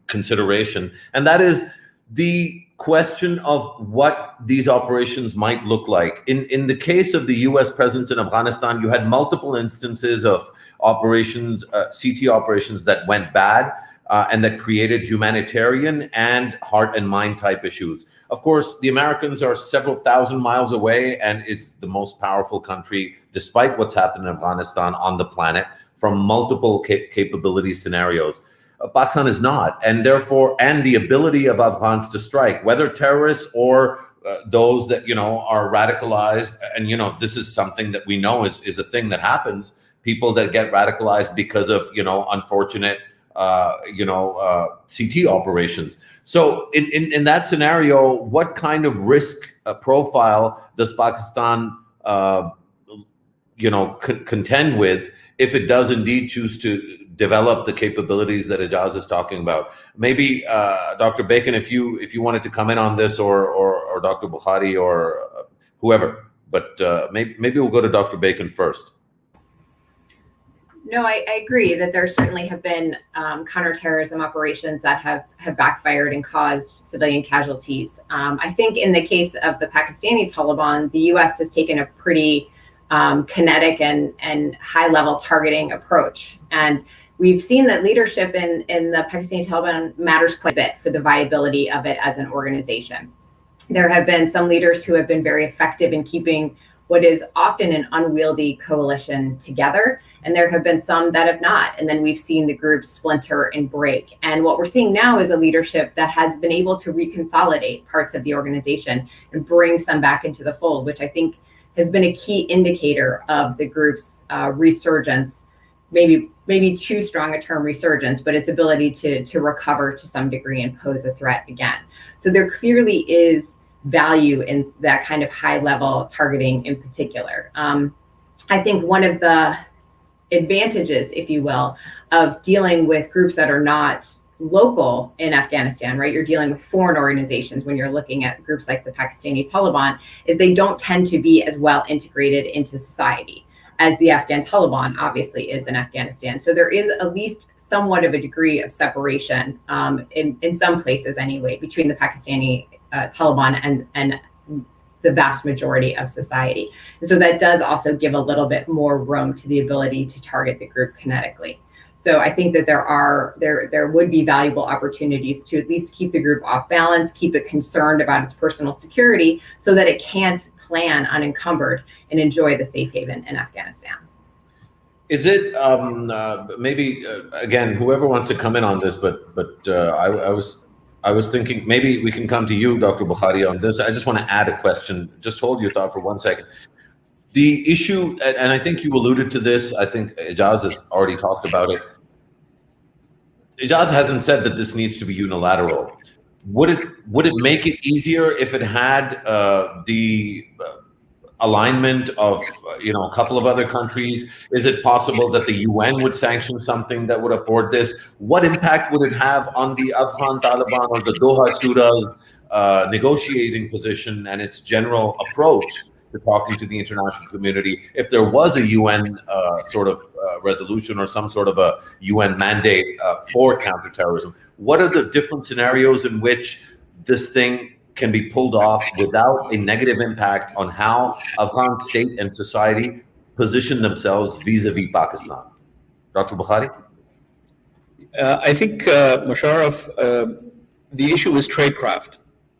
consideration, and that is the question of what these operations might look like. In the case of the U.S. presence in Afghanistan, you had multiple instances of operations, CT operations that went bad and that created humanitarian and heart and mind type issues. Of course, the Americans are several thousand miles away, and it's the most powerful country, despite what's happened in Afghanistan, on the planet from multiple capability scenarios. Pakistan is not, and therefore, and the ability of Afghans to strike, whether terrorists or those that are radicalized, and this is something that we know is a thing that happens. People that get radicalized because of unfortunate CT operations. So in that scenario, what kind of risk profile does Pakistan contend with if it does indeed choose to develop the capabilities that Ijaz is talking about? Maybe Dr. Bacon, if you wanted to come in on this, or Dr. Bukhari, or whoever, but maybe we'll go to Dr. Bacon first. No, I agree that there certainly have been counterterrorism operations that have backfired and caused civilian casualties. I think in the case of the Pakistani Taliban, the U.S. has taken a pretty kinetic and high-level targeting approach. And we've seen that leadership in the Pakistani Taliban matters quite a bit for the viability of it as an organization. There have been some leaders who have been very effective in keeping what is often an unwieldy coalition together. And there have been some that have not. And then we've seen the groups splinter and break. And what we're seeing now is a leadership that has been able to reconsolidate parts of the organization and bring some back into the fold, which I think has been a key indicator of the group's resurgence, maybe too strong a term, resurgence, but its ability to recover to some degree and pose a threat again. So there clearly is value in that kind of high level targeting in particular. I think one of the advantages, if you will, of dealing with groups that are not local in Afghanistan, right? You're dealing with foreign organizations when you're looking at groups like the Pakistani Taliban, is they don't tend to be as well integrated into society as the Afghan Taliban obviously is in Afghanistan. So there is at least somewhat of a degree of separation in some places anyway, between the Pakistani Taliban and the vast majority of society. And so that does also give a little bit more room to the ability to target the group kinetically. So I think that there would be valuable opportunities to at least keep the group off balance, keep it concerned about its personal security so that it can't plan unencumbered and enjoy the safe haven in Afghanistan. Is it maybe again, whoever wants to come in on this, but I was thinking maybe we can come to you, Dr. Bukhari, on this. I just want to add a question. Just hold your thought for 1 second. The issue, and I think you alluded to this, I think Ijaz has already talked about it. Ijaz hasn't said that this needs to be unilateral. Would it make it easier if it had the alignment of a couple of other countries? Is it possible that the UN would sanction something that would afford this? What impact would it have on the Afghan Taliban or the Doha Shura's negotiating position and its general approach to talking to the international community if there was a UN sort of resolution or some sort of a UN mandate for counterterrorism? What are the different scenarios in which this thing can be pulled off without a negative impact on how Afghan state and society position themselves vis-a-vis Pakistan? Dr. Bukhari? I think, Musharraf, the issue is tradecraft.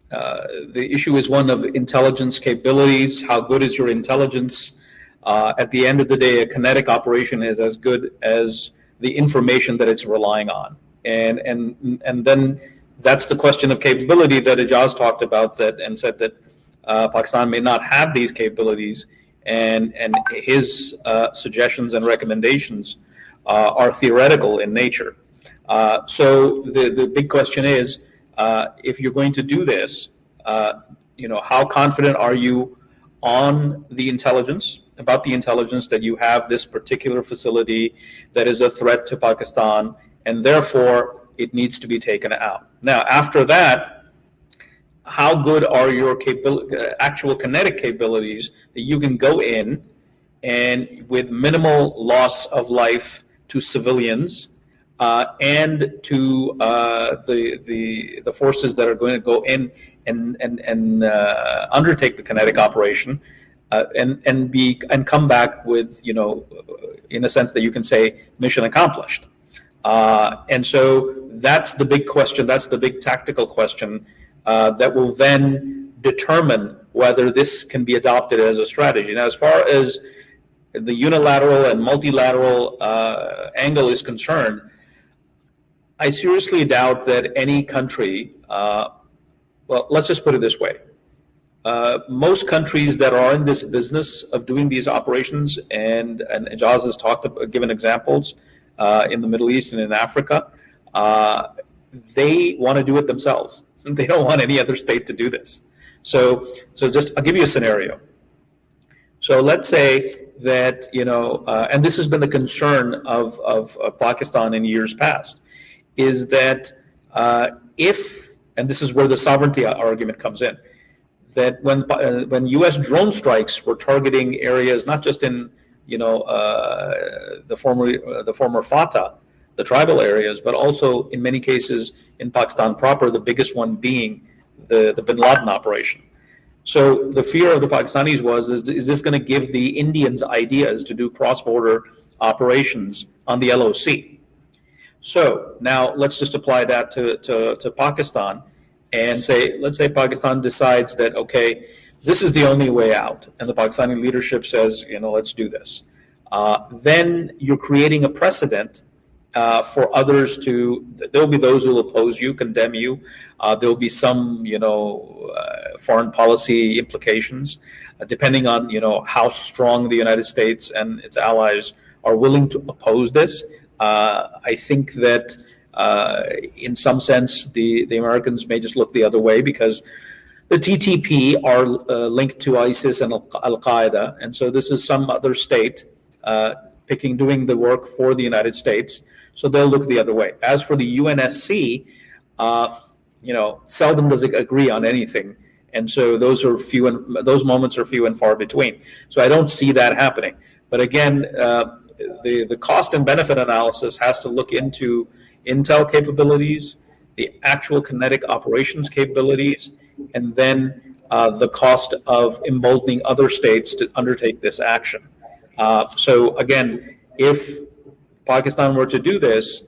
The issue is one of intelligence capabilities. How good is your intelligence? At the end of the day, a kinetic operation is as good as the information that it's relying on. And then that's the question of capability that Ijaz talked about and said that Pakistan may not have these capabilities, and his suggestions and recommendations are theoretical in nature. So the big question is, if you're going to do this, how confident are you on the intelligence, about the intelligence that you have this particular facility that is a threat to Pakistan, and therefore it needs to be taken out. Now, after that, how good are your actual kinetic capabilities that you can go in and with minimal loss of life to civilians and to the forces that are going to go in and undertake the kinetic operation and come back with, in a sense that you can say mission accomplished. And so that's the big question. That's the big tactical question that will then determine whether this can be adopted as a strategy. Now, as far as the unilateral and multilateral angle is concerned, I seriously doubt that any country, well, let's just put it this way. Most countries that are in this business of doing these operations, and Ijaz has given examples in the Middle East and in Africa, they want to do it themselves. They don't want any other state to do this. So just, I'll give you a scenario. So let's say that, and this has been the concern of Pakistan in years past, is that and this is where the sovereignty argument comes in, that when U.S. drone strikes were targeting areas not just in the former Fatah, the tribal areas, but also in many cases in Pakistan proper, the biggest one being the Bin Laden operation. So the fear of the Pakistanis is this going to give the Indians ideas to do cross-border operations on the LOC? So now let's just apply that to Pakistan and let's say Pakistan decides that, okay, this is the only way out, and the Pakistani leadership says, let's do this, then you're creating a precedent for others there'll be those who will oppose you, condemn you. There'll be some, foreign policy implications, depending on, how strong the United States and its allies are willing to oppose this. I think that in some sense, the Americans may just look the other way because the TTP are linked to ISIS and Al-Qaeda. And so this is some other state doing the work for the United States. So they'll look the other way. As for the UNSC, seldom does it agree on anything. And so those moments are few and far between. So I don't see that happening. But again, the cost and benefit analysis has to look into intel capabilities, the actual kinetic operations capabilities, and then the cost of emboldening other states to undertake this action. So again, if Pakistan were to do this,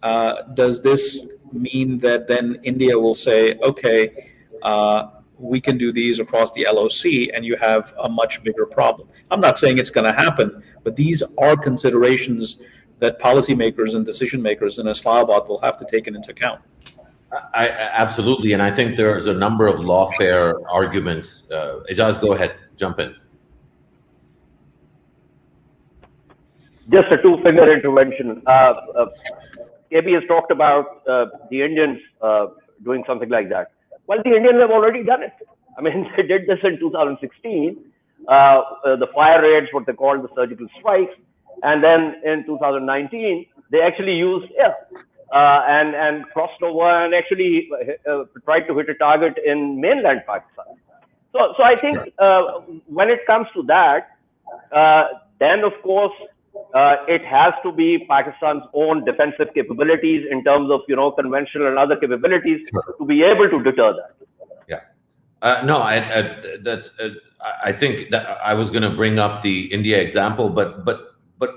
does this mean that then India will say, okay, we can do these across the LOC, and you have a much bigger problem? I'm not saying it's going to happen, but these are considerations that policymakers and decision makers in Islamabad will have to take into account. Absolutely, and I think there's a number of lawfare arguments. Ijaz, go ahead, jump in. Just a two-finger intervention. KB has talked about the Indians doing something like that. Well, the Indians have already done it. I mean, they did this in 2016. The fire raids, what they called the surgical strikes. And then in 2019, they actually used air and crossed over and actually tried to hit a target in mainland Pakistan. So I think when it comes to that, then of course, it has to be Pakistan's own defensive capabilities in terms of, conventional and other capabilities to be able to deter that. Yeah. No, I think that I was going to bring up the India example, but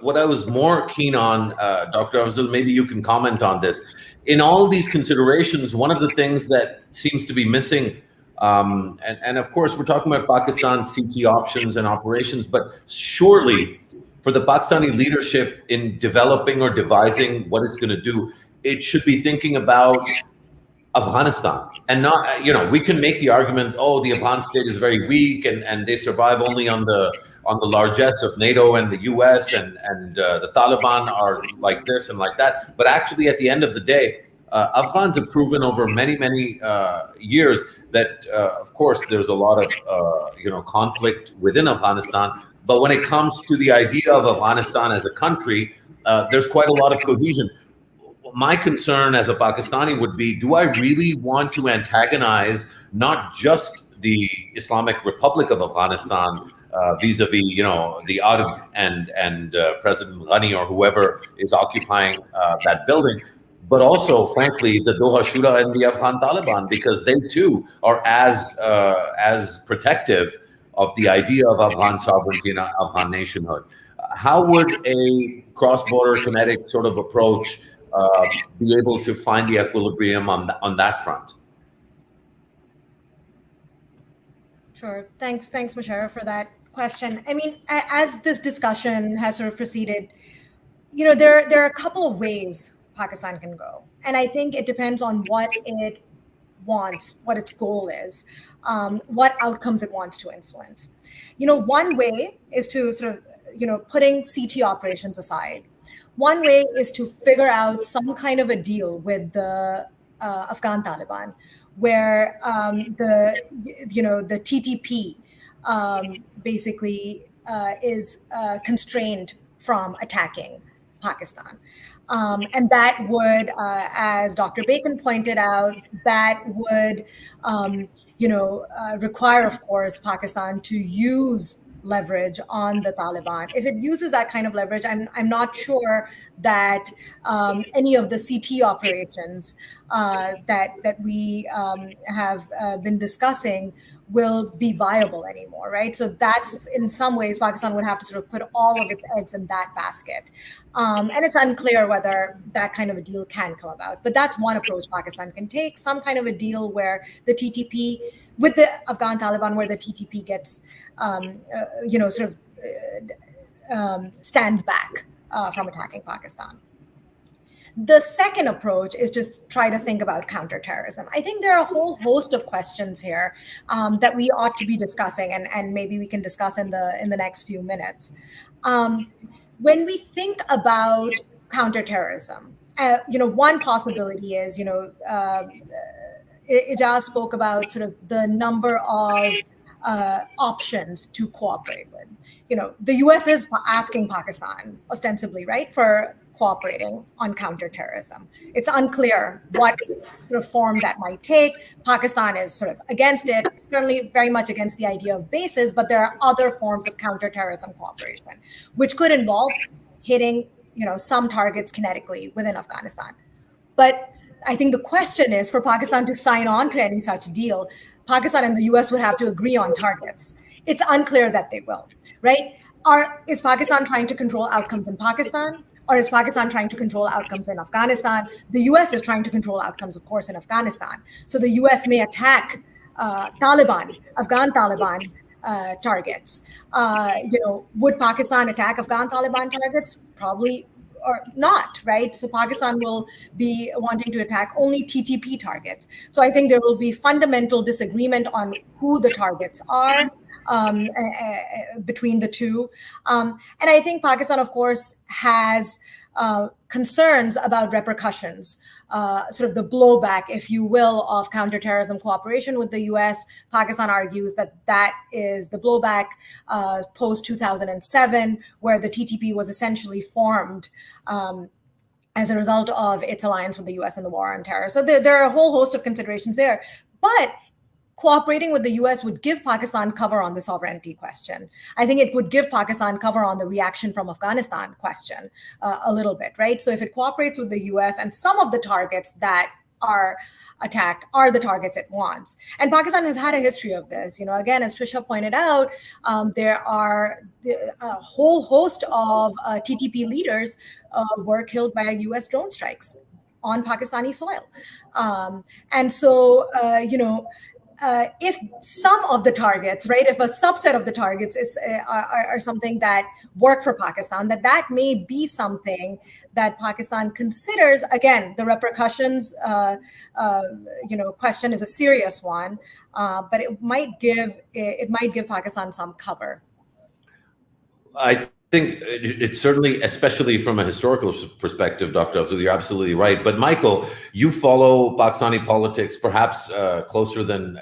what I was more keen on, Dr. Afzal, maybe you can comment on this. In all these considerations, one of the things that seems to be missing, and of course, we're talking about Pakistan's CT options and operations, but surely for the Pakistani leadership in developing or devising what it's going to do, it should be thinking about Afghanistan and not, we can make the argument, the Afghan state is very weak and they survive only on the largesse of NATO and the US and the Taliban are like this and like that. But actually, at the end of the day, Afghans have proven over many, many years that, of course, there's a lot of, conflict within Afghanistan. But when it comes to the idea of Afghanistan as a country, there's quite a lot of cohesion. My concern as a Pakistani would be, do I really want to antagonize not just the Islamic Republic of Afghanistan vis-a-vis, the Arab and President Ghani or whoever is occupying that building, but also, frankly, the Doha Shura and the Afghan Taliban, because they too are as protective of the idea of Afghan sovereignty and Afghan nationhood. How would a cross-border kinetic sort of approach be able to find the equilibrium on that front? Sure. Thanks, Musharraf, for that question. I mean, as this discussion has sort of proceeded, there are a couple of ways Pakistan can go. And I think it depends on what it wants, what its goal is, what outcomes it wants to influence. One way is to sort of, putting CT operations aside. One way is to figure out some kind of a deal with the Afghan Taliban, where the TTP basically is constrained from attacking Pakistan. And that would, as Dr. Bacon pointed out, that would, require, of course, Pakistan to use leverage on the Taliban. If it uses that kind of leverage, I'm not sure that any of the CT operations that we have been discussing will be viable anymore, right? So that's, in some ways, Pakistan would have to sort of put all of its eggs in that basket. And it's unclear whether that kind of a deal can come about. But that's one approach Pakistan can take, some kind of a deal where the TTP with the Afghan Taliban, where the TTP gets, stands back from attacking Pakistan. The second approach is just try to think about counterterrorism. I think there are a whole host of questions here that we ought to be discussing, and maybe we can discuss in the next few minutes. When we think about counterterrorism, one possibility is, Ijaz spoke about sort of the number of options to cooperate with. The US is asking Pakistan, ostensibly, right, for cooperating on counterterrorism. It's unclear what sort of form that might take. Pakistan is sort of against it, certainly very much against the idea of bases, but there are other forms of counterterrorism cooperation, which could involve hitting, some targets kinetically within Afghanistan. But I think the question is, for Pakistan to sign on to any such deal, Pakistan and the US would have to agree on targets. It's unclear that they will, right? Is Pakistan trying to control outcomes in Pakistan? Or is Pakistan trying to control outcomes in Afghanistan? The US is trying to control outcomes, of course, in Afghanistan. So the US may attack Afghan Taliban targets. Would Pakistan attack Afghan Taliban targets? Probably or not, right? So Pakistan will be wanting to attack only TTP targets. So I think there will be fundamental disagreement on who the targets are between the two. And I think Pakistan, of course, has concerns about repercussions, sort of the blowback, if you will, of counterterrorism cooperation with the US. Pakistan argues that is the blowback post-2007, where the TTP was essentially formed as a result of its alliance with the US in the war on terror. So there are a whole host of considerations there. But cooperating with the US would give Pakistan cover on the sovereignty question. I think it would give Pakistan cover on the reaction from Afghanistan question a little bit, right? So if it cooperates with the US and some of the targets that are attacked are the targets it wants. And Pakistan has had a history of this. Again, as Trisha pointed out, there are a whole host of TTP leaders were killed by US drone strikes on Pakistani soil. And so, if some of the targets, right, if a subset of the targets are something that work for Pakistan, that may be something that Pakistan considers. Again, the repercussions, question is a serious one, but it might give Pakistan some cover. I think it's certainly, especially from a historical perspective, Dr. Afzal, you're absolutely right. But Michael, you follow Pakistani politics perhaps closer than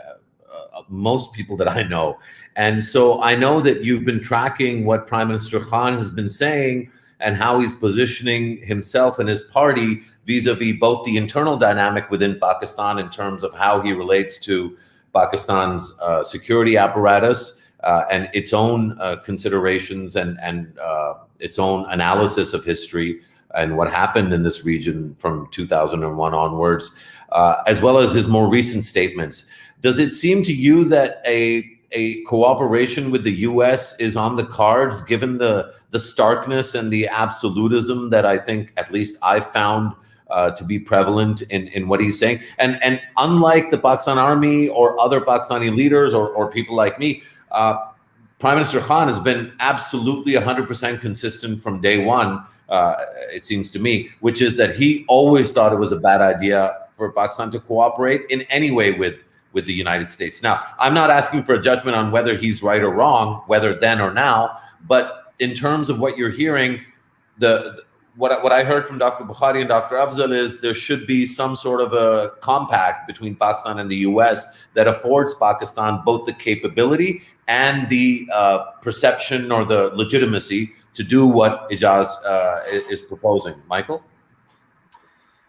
most people that I know. And so I know that you've been tracking what Prime Minister Khan has been saying and how he's positioning himself and his party vis-a-vis both the internal dynamic within Pakistan in terms of how he relates to Pakistan's security apparatus and its own considerations and its own analysis of history and what happened in this region from 2001 onwards, as well as his more recent statements. Does it seem to you that a cooperation with the US is on the cards, given the starkness and the absolutism that I think at least I found to be prevalent in what he's saying? And unlike the Pakistan Army or other Pakistani leaders or people like me, Prime Minister Khan has been absolutely 100% consistent from day one, it seems to me, which is that he always thought it was a bad idea for Pakistan to cooperate in any way with the United States. Now, I'm not asking for a judgment on whether he's right or wrong, whether then or now, but in terms of what you're hearing, what I heard from Dr. Bukhari and Dr. Afzal is there should be some sort of a compact between Pakistan and the US that affords Pakistan both the capability and the perception or the legitimacy to do what Ijaz is proposing. Michael?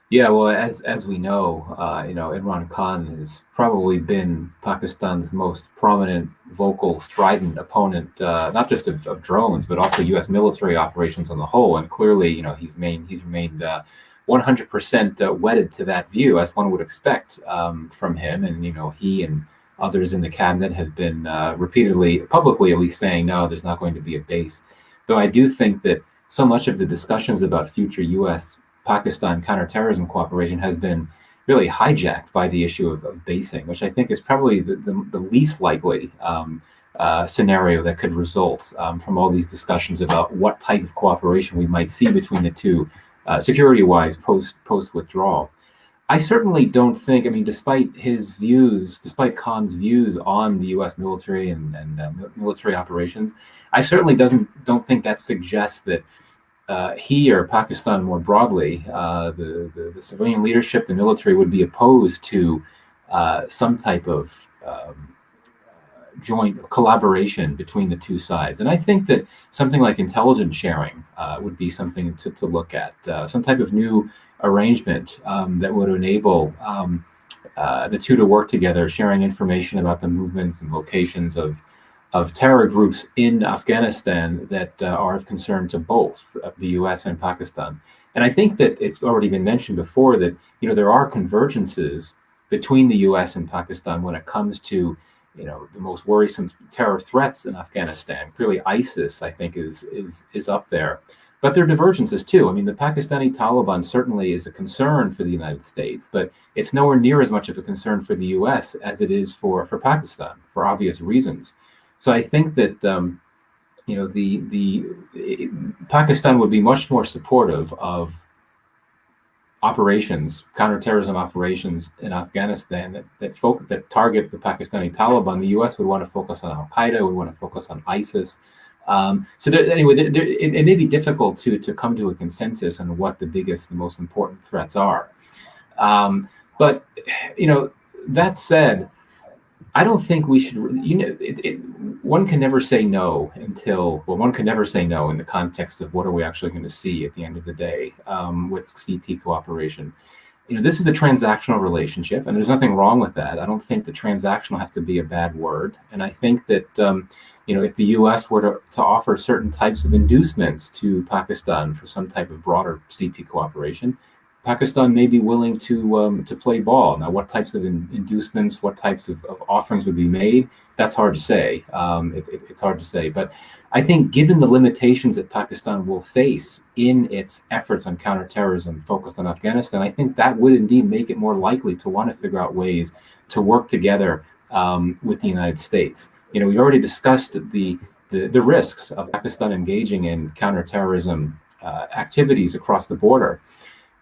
Yeah, well, as we know, Imran Khan has probably been Pakistan's most prominent, vocal, strident opponent, not just of drones, but also U.S. military operations on the whole. And clearly, he's remained 100% wedded to that view, as one would expect from him. And he and others in the cabinet have been repeatedly, publicly at least, saying no, there's not going to be a base. Though I do think that so much of the discussions about future U.S. Pakistan counterterrorism cooperation has been really hijacked by the issue of basing, which I think is probably the least likely scenario that could result from all these discussions about what type of cooperation we might see between the two, security-wise, post withdrawal. I certainly don't think, I mean, despite Khan's views on the U.S. military and military operations, I certainly don't think that suggests that he or Pakistan more broadly, the civilian leadership, the military, would be opposed to some type of joint collaboration between the two sides. And I think that something like intelligence sharing would be something to look at, some type of new arrangement that would enable the two to work together, sharing information about the movements and locations of terror groups in Afghanistan that are of concern to both the U.S. and Pakistan. And I think that it's already been mentioned before that, you know, there are convergences between the U.S. and Pakistan when it comes to, you know, the most worrisome terror threats in Afghanistan. Clearly, ISIS, I think, is up there. But there are divergences too. I mean, the Pakistani Taliban certainly is a concern for the United States, but it's nowhere near as much of a concern for the U.S. as it is for Pakistan, for obvious reasons. So I think that you know, Pakistan would be much more supportive of operations, counterterrorism operations in Afghanistan that target the Pakistani Taliban. The U.S. would want to focus on Al Qaeda, would want to focus on ISIS. It may be difficult to come to a consensus on what the biggest, the most important threats are. But you know, that said, I don't think we should. You know, one can never say no one can never say no in the context of what are we actually going to see at the end of the day with CT cooperation. You know, this is a transactional relationship, and there's nothing wrong with that. I don't think the transactional has to be a bad word, and I think that you know, if the U.S. were to offer certain types of inducements to Pakistan for some type of broader CT cooperation, Pakistan may be willing to play ball. Now, what types of inducements, what types of offerings would be made, that's hard to say. It's hard to say. But I think given the limitations that Pakistan will face in its efforts on counterterrorism focused on Afghanistan, I think that would indeed make it more likely to want to figure out ways to work together with the United States. You know, we already discussed the risks of Pakistan engaging in counterterrorism activities across the border.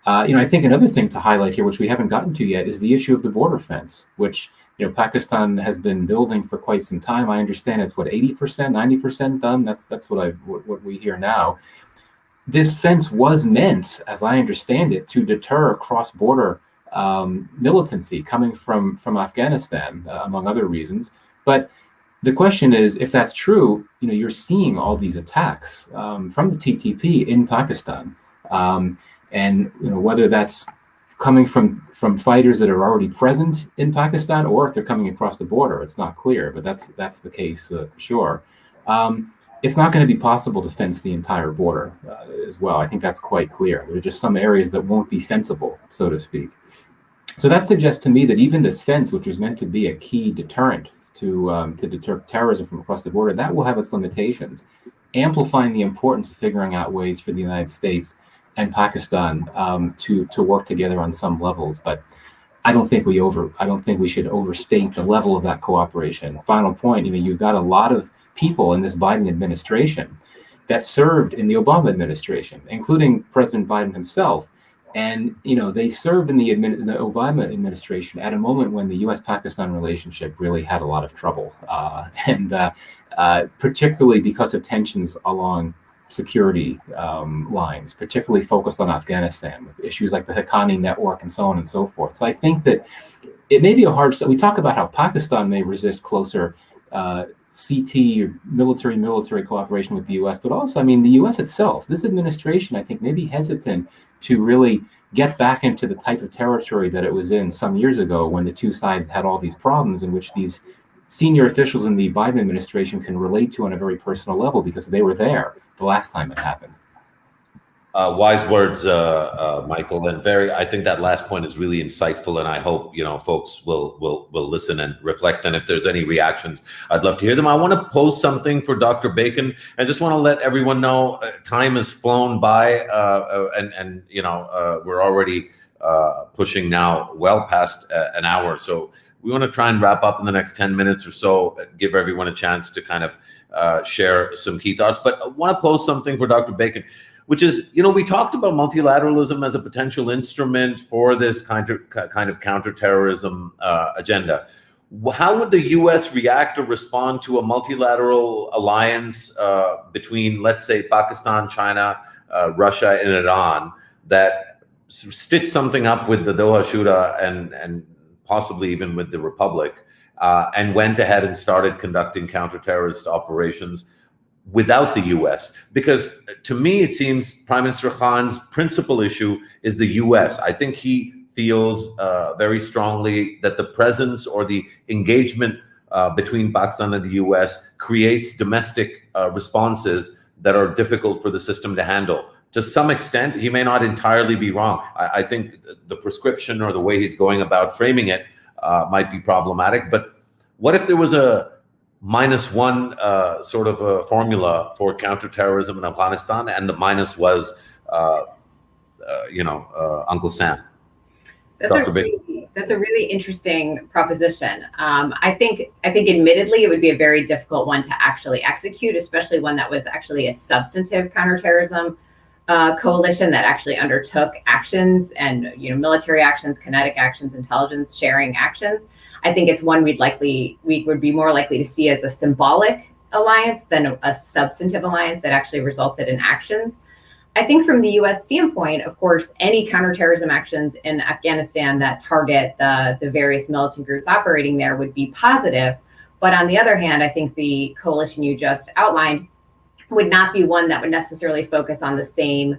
You know, I think another thing to highlight here, which we haven't gotten to yet, is the issue of the border fence, which, you know, Pakistan has been building for quite some time. I understand it's 80%, 90% done. That's what we hear now. This fence was meant, as I understand it, to deter cross-border militancy coming from Afghanistan, among other reasons. But the question is, if that's true, you know, you're seeing all these attacks from the TTP in Pakistan. And you know, whether that's coming from fighters that are already present in Pakistan or if they're coming across the border, it's not clear, but that's the case for sure. It's not going to be possible to fence the entire border as well. I think that's quite clear. There are just some areas that won't be fenceable, so to speak. So that suggests to me that even this fence, which was meant to be a key deterrent to deter terrorism from across the border, that will have its limitations, amplifying the importance of figuring out ways for the United States and Pakistan to work together on some levels. But I don't think we should overstate the level of that cooperation. Final point, you know, you've got a lot of people in this Biden administration that served in the Obama administration, including President Biden himself. And, you know, they served in the Obama administration at a moment when the U.S.-Pakistan relationship really had a lot of trouble, particularly because of tensions along security lines, particularly focused on Afghanistan, with issues like the Ghani network and so on and so forth. So I think that it may be a hard, we talk about how Pakistan may resist closer CT or military cooperation with the U.S., but also, I mean, the U.S. itself, this administration, I think, may be hesitant to really get back into the type of territory that it was in some years ago when the two sides had all these problems in which these senior officials in the Biden administration can relate to on a very personal level because they were there the last time it happened. Wise words, Michael, and I think that last point is really insightful, and I hope folks will listen and reflect. And if there's any reactions, I'd love to hear them. I want to post something for Dr. Bacon. I just want to let everyone know time has flown by, and we're already pushing now well past an hour. So we want to try and wrap up in the next 10 minutes or so, give everyone a chance to kind of share some key thoughts. But I want to post something for Dr. Bacon, which is, we talked about multilateralism as a potential instrument for this kind of counterterrorism agenda. How would the U.S. react or respond to a multilateral alliance between, let's say, Pakistan, China, Russia, and Iran that stitch something up with the Doha Shura and possibly even with the Republic, and went ahead and started conducting counter-terrorist operations without the U.S.? Because to me, it seems Prime Minister Khan's principal issue is the U.S. I think he feels very strongly that the presence or the engagement between Pakistan and the U.S. creates domestic responses that are difficult for the system to handle. To some extent, he may not entirely be wrong. I think the prescription or the way he's going about framing it might be problematic. But what if there was a -1 sort of a formula for counterterrorism in Afghanistan, and the minus was, Uncle Sam? That's a really interesting proposition. I think admittedly it would be a very difficult one to actually execute, especially one that was actually a substantive counterterrorism coalition that actually undertook actions and military actions, kinetic actions, intelligence sharing actions. I think it's one we would be more likely to see as a symbolic alliance than a substantive alliance that actually resulted in actions. I think from the U.S. standpoint, of course, any counterterrorism actions in Afghanistan that target the various militant groups operating there would be positive. But on the other hand, I think the coalition you just outlined would not be one that would necessarily focus on the same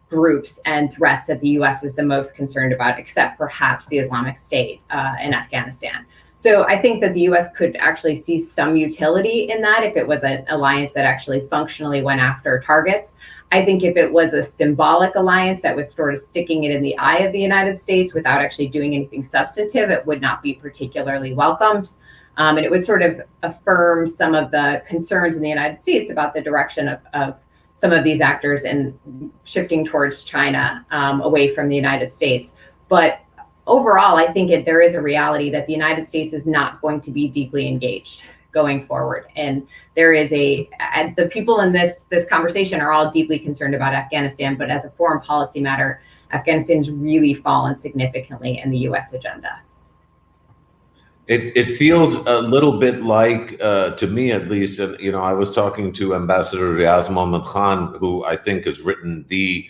groups and threats that the U.S. is the most concerned about, except perhaps the Islamic State in Afghanistan. So I think that the U.S. could actually see some utility in that if it was an alliance that actually functionally went after targets. I think if it was a symbolic alliance that was sort of sticking it in the eye of the United States without actually doing anything substantive, it would not be particularly welcomed. And it would sort of affirm some of the concerns in the United States about the direction of some of these actors and shifting towards China away from the United States. But overall, I think there is a reality that the United States is not going to be deeply engaged going forward. And there is the people in this conversation are all deeply concerned about Afghanistan, but as a foreign policy matter, Afghanistan's really fallen significantly in the U.S. agenda. It feels a little bit like, to me at least, I was talking to Ambassador Riaz Mohammad Khan, who I think has written the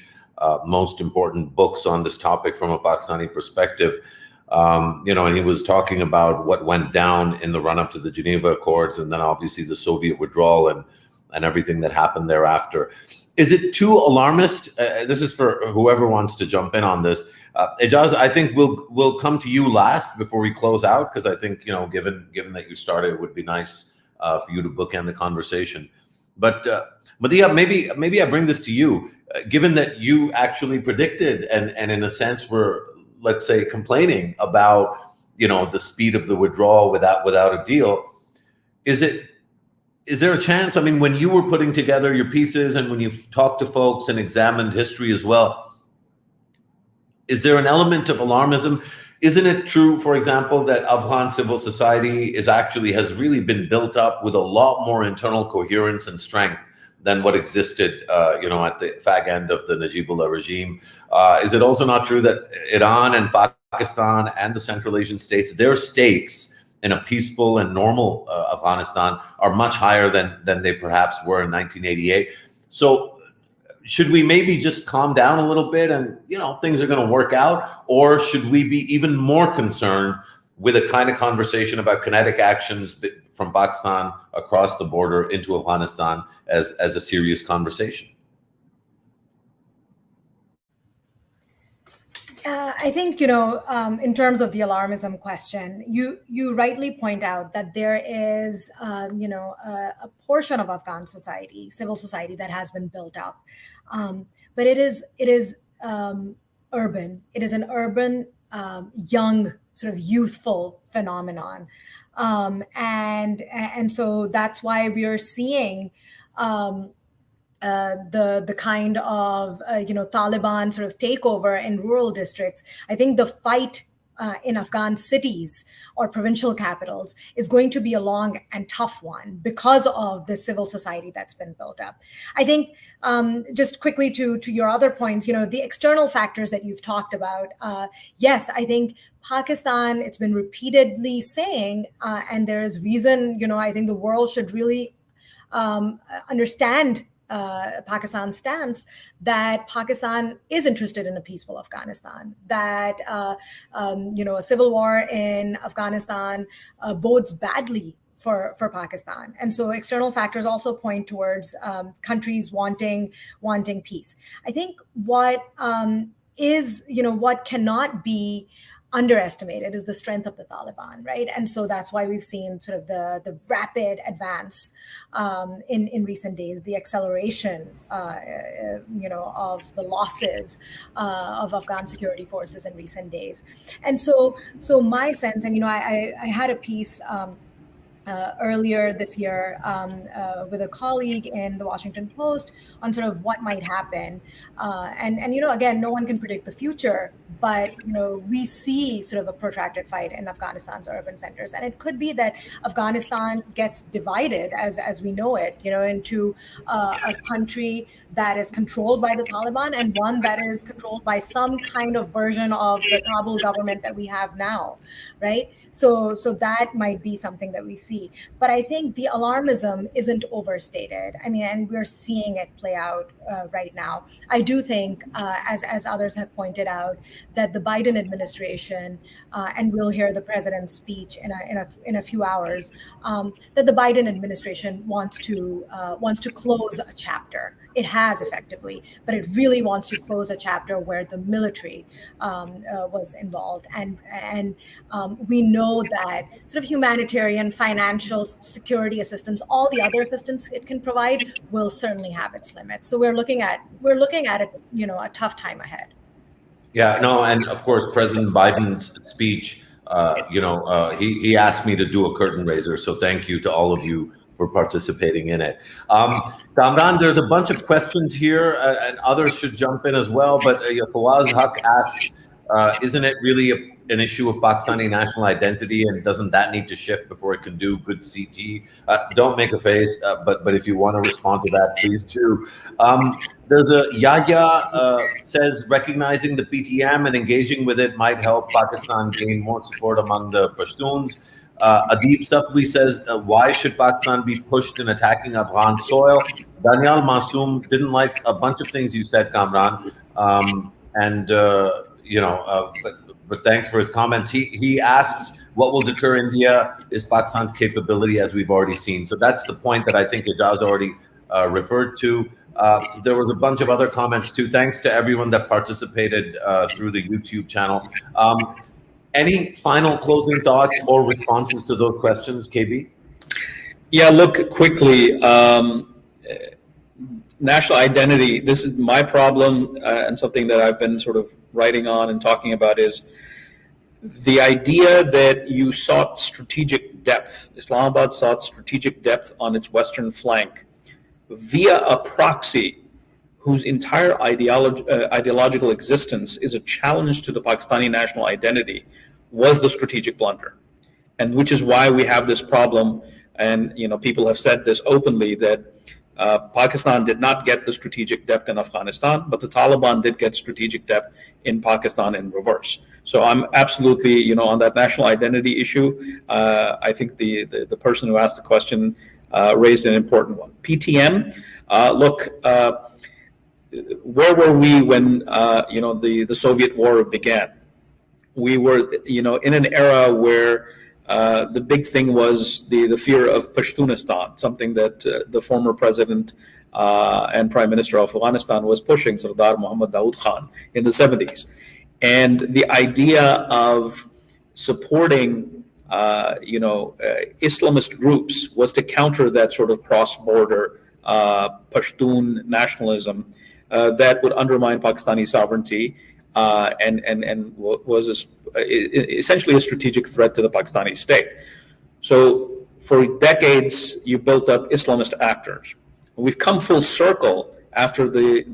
most important books on this topic from a Pakistani perspective. And he was talking about what went down in the run-up to the Geneva Accords, and then obviously the Soviet withdrawal and everything that happened thereafter. Is it too alarmist? This is for whoever wants to jump in on this. Ijaz, I think we'll come to you last before we close out, because I think given that you started, it would be nice for you to bookend the conversation. But Madiha, maybe I bring this to you, given that you actually predicted and in a sense were, let's say, complaining about the speed of the withdrawal without a deal. Is there a chance? I mean, when you were putting together your pieces and when you've talked to folks and examined history as well, is there an element of alarmism? Isn't it true, for example, that Afghan civil society has really been built up with a lot more internal coherence and strength than what existed, at the fag end of the Najibullah regime? Is it also not true that Iran and Pakistan and the Central Asian states, their stakes in a peaceful and normal Afghanistan are much higher than they perhaps were in 1988? So should we maybe just calm down a little bit and, things are going to work out? Or should we be even more concerned with a kind of conversation about kinetic actions from Pakistan across the border into Afghanistan as a serious conversation? I think, in terms of the alarmism question, you rightly point out that there is, a portion of Afghan society, civil society, that has been built up. but it is urban. It is an urban, young, sort of youthful phenomenon, and so that's why we are seeing the kind of Taliban sort of takeover in rural districts. I think the fight in Afghan cities or provincial capitals is going to be a long and tough one because of the civil society that's been built up. I think just quickly to your other points, the external factors that you've talked about. Yes, I think Pakistan, it's been repeatedly saying, and there is reason, I think the world should really understand Pakistan's stance that Pakistan is interested in a peaceful Afghanistan, that a civil war in Afghanistan bodes badly for Pakistan. And so external factors also point towards countries wanting peace. I think what cannot be underestimated is the strength of the Taliban, right? And so that's why we've seen sort of the rapid advance in recent days, the acceleration, of the losses of Afghan security forces in recent days. And so my sense, and I had a piece earlier this year with a colleague in the Washington Post on sort of what might happen. And again, no one can predict the future, but, we see sort of a protracted fight in Afghanistan's urban centers. And it could be that Afghanistan gets divided as we know it, into a country that is controlled by the Taliban and one that is controlled by some kind of version of the Kabul government that we have now, right? So that might be something that we see. But I think the alarmism isn't overstated. I mean, and we're seeing it play out right now. I do think, as others have pointed out, that the Biden administration, and we'll hear the president's speech in a few hours, that the Biden administration wants to close a chapter. It has effectively, but it really wants to close a chapter where the military was involved. And we know that sort of humanitarian, financial, security assistance, all the other assistance it can provide will certainly have its limits. So we're looking at it, a tough time ahead. Yeah, no, and of course, President Biden's speech, he asked me to do a curtain raiser. So thank you to all of you for participating in it. Kamran, there's a bunch of questions here, and others should jump in as well. But Fawaz Haq asks, isn't it really an issue of Pakistani national identity, and doesn't that need to shift before it can do good CT? Don't make a face, but if you want to respond to that, please do. There's a Yahya says recognizing the PTM and engaging with it might help Pakistan gain more support among the Pashtuns. Adib Safwi says, why should Pakistan be pushed in attacking Afghan soil? Daniel Masoom didn't like a bunch of things you said, Kamran, but thanks for his comments. He asks, what will deter India is Pakistan's capability, as we've already seen. So that's the point that I think Ijaz already referred to. There was a bunch of other comments too. Thanks to everyone that participated through the YouTube channel. Any final closing thoughts or responses to those questions, KB? Yeah, look, quickly, national identity, this is my problem, and something that I've been sort of writing on and talking about is the idea that you sought strategic depth. Islamabad sought strategic depth on its western flank via a proxy whose entire ideological existence is a challenge to the Pakistani national identity, was the strategic blunder. And which is why we have this problem, and people have said this openly, that Pakistan did not get the strategic depth in Afghanistan, but the Taliban did get strategic depth in Pakistan in reverse. So I'm absolutely, on that national identity issue, I think the person who asked the question raised an important one. PTM, look, where were we when the Soviet war began? We were in an era where the big thing was the fear of Pashtunistan, something that the former president and prime minister of Afghanistan was pushing, Sardar Muhammad Dawood Khan, in the 70s. And the idea of supporting Islamist groups was to counter that sort of cross-border Pashtun nationalism that would undermine Pakistani sovereignty and was essentially a strategic threat to the Pakistani state. So for decades, you built up Islamist actors. We've come full circle after the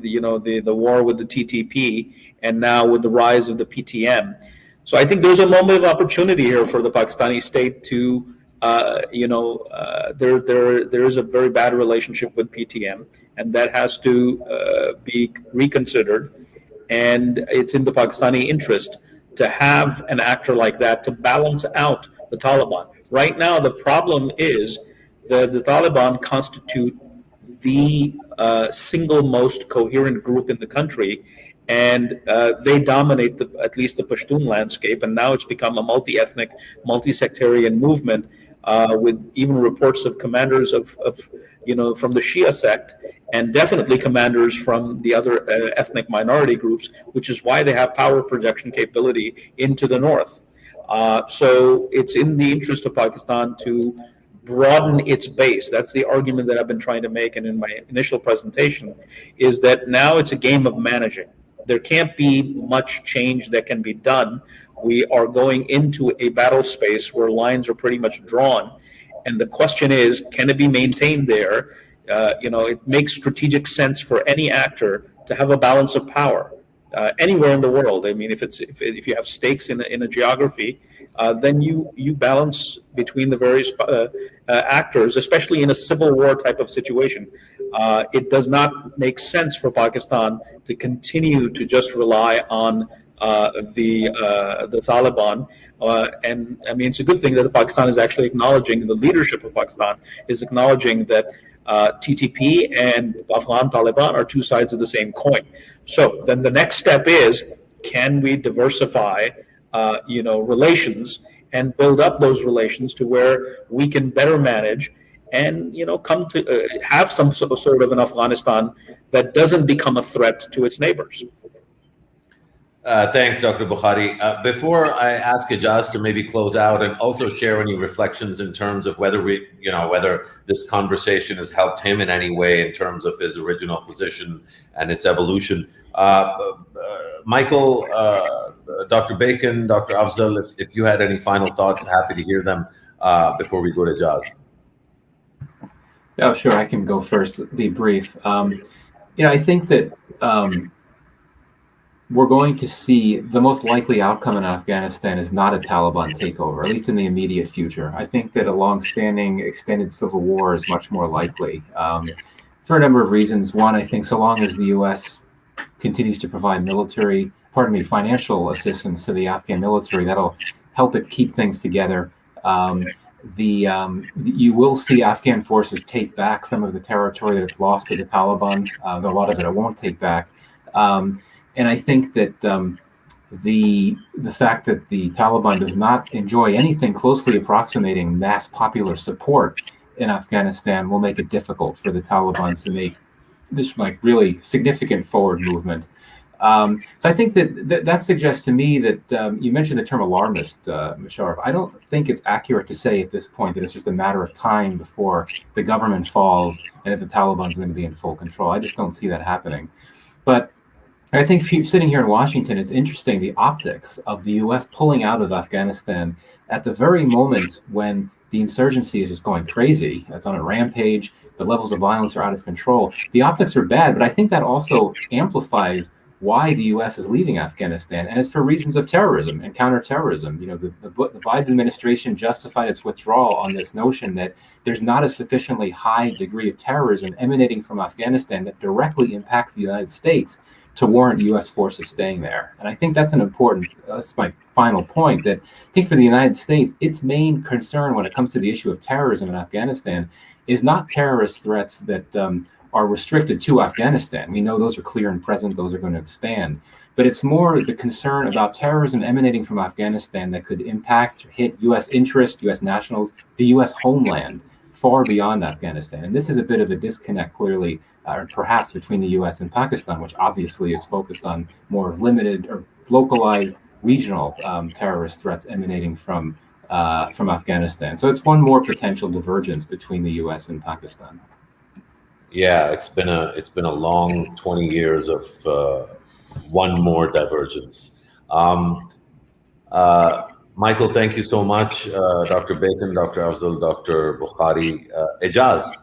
war with the TTP and now with the rise of the PTM. So I think there's a moment of opportunity here for the Pakistani state to, there is a very bad relationship with PTM, and that has to be reconsidered. And it's in the Pakistani interest to have an actor like that to balance out the Taliban. Right now, the problem is that the Taliban constitute the single most coherent group in the country, and they dominate at least the Pashtun landscape. And now it's become a multi-ethnic, multi-sectarian movement with even reports of commanders of from the Shia sect, and definitely commanders from the other ethnic minority groups, which is why they have power projection capability into the north. So it's in the interest of Pakistan to broaden its base. That's the argument that I've been trying to make, and in my initial presentation, is that now it's a game of managing. There can't be much change that can be done. We are going into a battle space where lines are pretty much drawn. And the question is, can it be maintained there? It makes strategic sense for any actor to have a balance of power anywhere in the world. I mean, if you have stakes in a geography, then you balance between the various actors, especially in a civil war type of situation. It does not make sense for Pakistan to continue to just rely on the Taliban. And I mean, it's a good thing that Pakistan is actually acknowledging, the leadership of Pakistan is acknowledging that TTP and Afghan Taliban are two sides of the same coin. So then the next step is, can we diversify, relations and build up those relations to where we can better manage and, come to have some sort of an Afghanistan that doesn't become a threat to its neighbors. Thanks, Dr. Bukhari. Before I ask Ijaz to maybe close out and also share any reflections in terms of whether whether this conversation has helped him in any way in terms of his original position and its evolution, Michael, Dr. Bacon, Dr. Afzal, if you had any final thoughts, happy to hear them before we go to Ijaz. Oh, sure. I can go first. Be brief. I think that we're going to see the most likely outcome in Afghanistan is not a Taliban takeover, at least in the immediate future. I think that a long-standing, extended civil war is much more likely for a number of reasons. One, I think so long as the U.S. continues to provide financial assistance to the Afghan military, that'll help it keep things together. You will see Afghan forces take back some of the territory that it's lost to the Taliban. A lot of it won't take back. And I think that the fact that the Taliban does not enjoy anything closely approximating mass popular support in Afghanistan will make it difficult for the Taliban to make this really significant forward movement. So I think that suggests to me that you mentioned the term alarmist, Musharraf. I don't think it's accurate to say at this point that it's just a matter of time before the government falls and that the Taliban's going to be in full control. I just don't see that happening. But I think sitting here in Washington, it's interesting the optics of the U.S. pulling out of Afghanistan at the very moment when the insurgency is just going crazy. It's on a rampage. The levels of violence are out of control. The optics are bad, but I think that also amplifies why the U.S. is leaving Afghanistan, and it's for reasons of terrorism and counterterrorism. The Biden administration justified its withdrawal on this notion that there's not a sufficiently high degree of terrorism emanating from Afghanistan that directly impacts the United States to warrant U.S. forces staying there. And I think that's that's my final point, that I think for the United States, its main concern when it comes to the issue of terrorism in Afghanistan is not terrorist threats that are restricted to Afghanistan. We know those are clear and present, those are going to expand. But it's more the concern about terrorism emanating from Afghanistan that could hit U.S. interests, U.S. nationals, the U.S. homeland, far beyond Afghanistan. And this is a bit of a disconnect, clearly, perhaps between the U.S. and Pakistan, which obviously is focused on more limited or localized regional terrorist threats emanating from Afghanistan. So it's one more potential divergence between the U.S. and Pakistan. Yeah, it's been a long 20 years of one more divergence. Michael, thank you so much. Dr. Bacon, Dr. Afzal, Dr. Bukhari, Ejaz.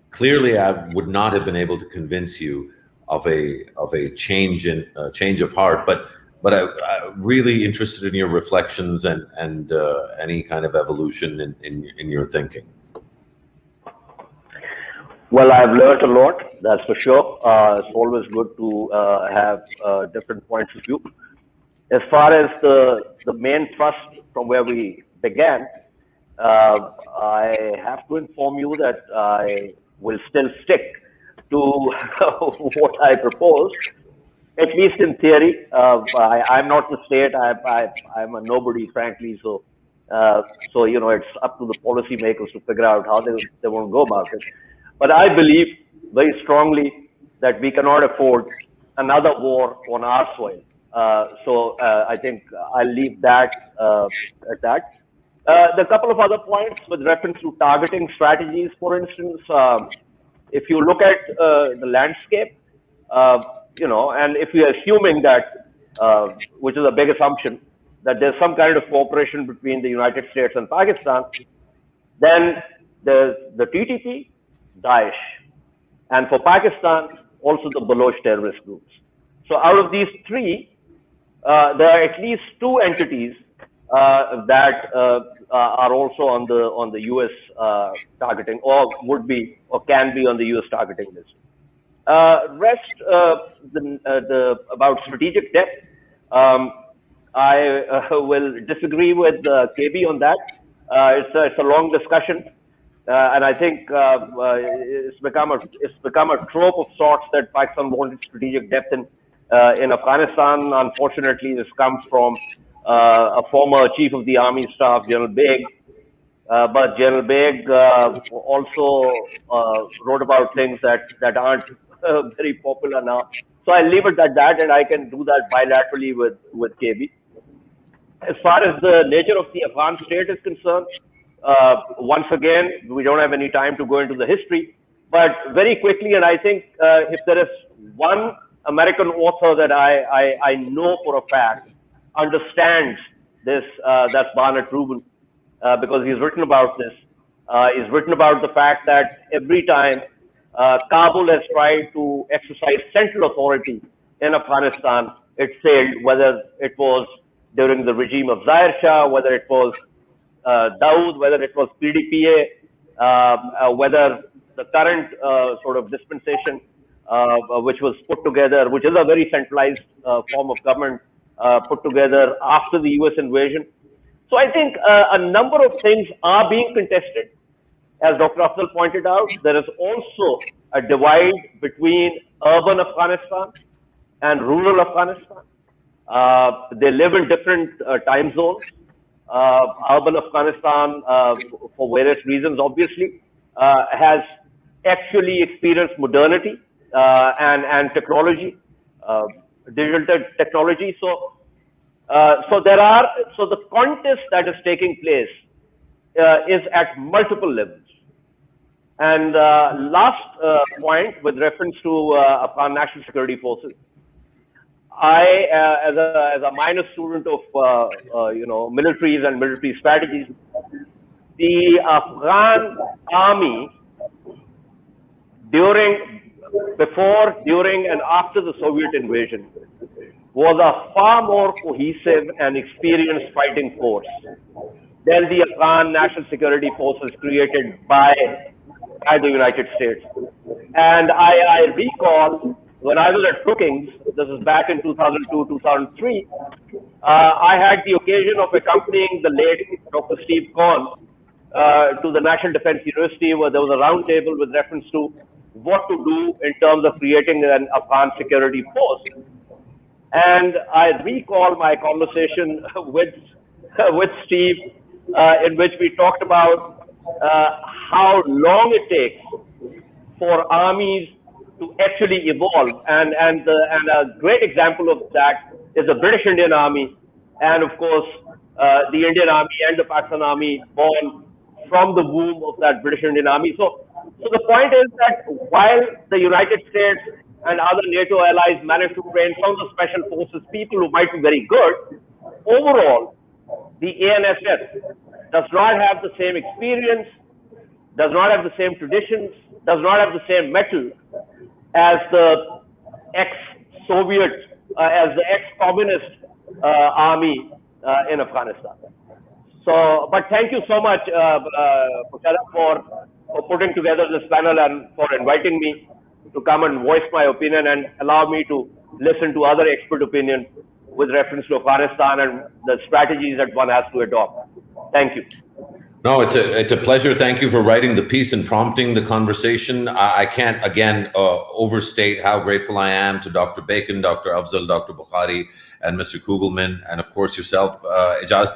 Clearly, I would not have been able to convince you of a change of heart, but I'm really interested in your reflections and any kind of evolution in your thinking. Well, I've learned a lot, that's for sure. It's always good to have different points of view. As far as the main thrust from where we began, I have to inform you that I will still stick to what I proposed, at least in theory. I'm not the state. I'm a nobody, frankly. So it's up to the policymakers to figure out how they want to go about it. But I believe very strongly that we cannot afford another war on our soil. So I think I'll leave that at that. The couple of other points with reference to targeting strategies, for instance, if you look at the landscape, and if you're assuming that, which is a big assumption, that there's some kind of cooperation between the United States and Pakistan, then there's the TTP, Daesh, and for Pakistan, also the Baloch terrorist groups. So out of these three, there are at least two entities that are also on the U.S. targeting, or would be, or can be on the U.S. targeting list. About strategic depth, I will disagree with KB on that. It's a long discussion, and I think it's become a trope of sorts that Pakistan wanted strategic depth in Afghanistan. Unfortunately, this comes from a former chief of the army staff, General Baig. But General Baig also wrote about things that aren't very popular now. So I'll leave it at that, and I can do that bilaterally with KB. As far as the nature of the Afghan state is concerned, once again, we don't have any time to go into the history, but very quickly, and I think if there is one American author that I know for a fact understands this, that's Barnett Rubin, because he's written about this. He's written about the fact that every time Kabul has tried to exercise central authority in Afghanistan, it failed, whether it was during the regime of Zahir Shah, whether it was Dawood, whether it was PDPA, whether the current sort of dispensation, which was put together, which is a very centralized form of government, put together after the US invasion. So I think a number of things are being contested. As Dr. Afzal pointed out, there is also a divide between urban Afghanistan and rural Afghanistan. They live in different time zones. Urban Afghanistan, for various reasons, obviously, has actually experienced modernity and technology, digital technology. So the contest that is taking place is at multiple levels. And last point, with reference to Afghan national security forces, I, as a minor student of militaries and military strategies, the Afghan army before, during, and after the Soviet invasion was a far more cohesive and experienced fighting force than the Afghan national security forces created by the United States. And I recall when I was at Brookings, this is back in 2002, 2003, I had the occasion of accompanying the late Dr. Steve Cohn to the National Defense University, where there was a roundtable with reference to what to do in terms of creating an Afghan security force. And I recall my conversation with Steve, in which we talked about how long it takes for armies to actually evolve, and a great example of that is the British Indian Army, and of course the Indian Army and the Pakistan Army born from the womb of that British Indian Army. So So the point is that while the United States and other NATO allies managed to train some of the special forces, people who might be very good, overall, the ANSS does not have the same experience, does not have the same traditions, does not have the same mettle as the ex-Soviet, as the ex-communist army in Afghanistan. So, but thank you so much, for putting together this panel and for inviting me to come and voice my opinion and allow me to listen to other expert opinion with reference to Afghanistan and the strategies that one has to adopt. Thank you. No, it's a pleasure. Thank you for writing the piece and prompting the conversation. I can't, again, overstate how grateful I am to Dr. Bacon, Dr. Afzal, Dr. Bukhari, and Mr. Kugelman, and of course yourself, Ijaz.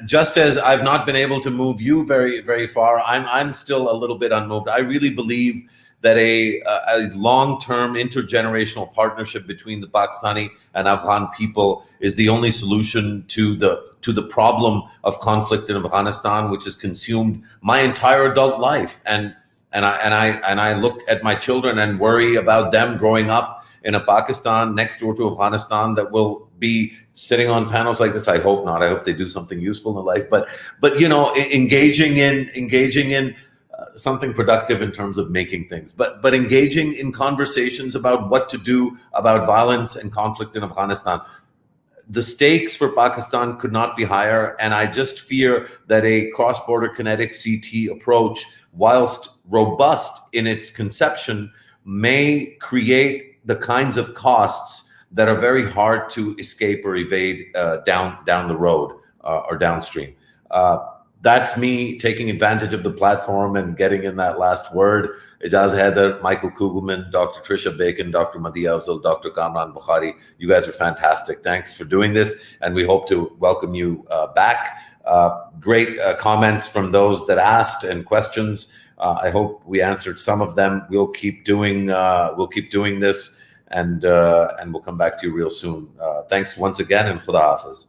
Just as I've not been able to move you very, very far, I'm still a little bit unmoved. I really believe that a long-term intergenerational partnership between the Pakistani and Afghan people is the only solution to the problem of conflict in Afghanistan, which has consumed my entire adult life. And I look at my children and worry about them growing up in a Pakistan next door to Afghanistan that will be sitting on panels like this. I hope not. I hope they do something useful in life. But you know, engaging in something productive in terms of making things, but engaging in conversations about what to do about violence and conflict in Afghanistan. The stakes for Pakistan could not be higher, and I just fear that a cross-border kinetic CT approach, whilst robust in its conception, may create the kinds of costs that are very hard to escape or evade down the road or downstream. That's me taking advantage of the platform and getting in that last word. Ijaz Haider, Michael Kugelman, Dr. Trisha Bacon, Dr. Madiha Afzal, Dr. Kamran Bukhari. You guys are fantastic. Thanks for doing this, and we hope to welcome you back. Great comments from those that asked and questions. I hope we answered some of them. We'll keep doing this, and we'll come back to you real soon. Thanks once again, and Khuda Hafiz.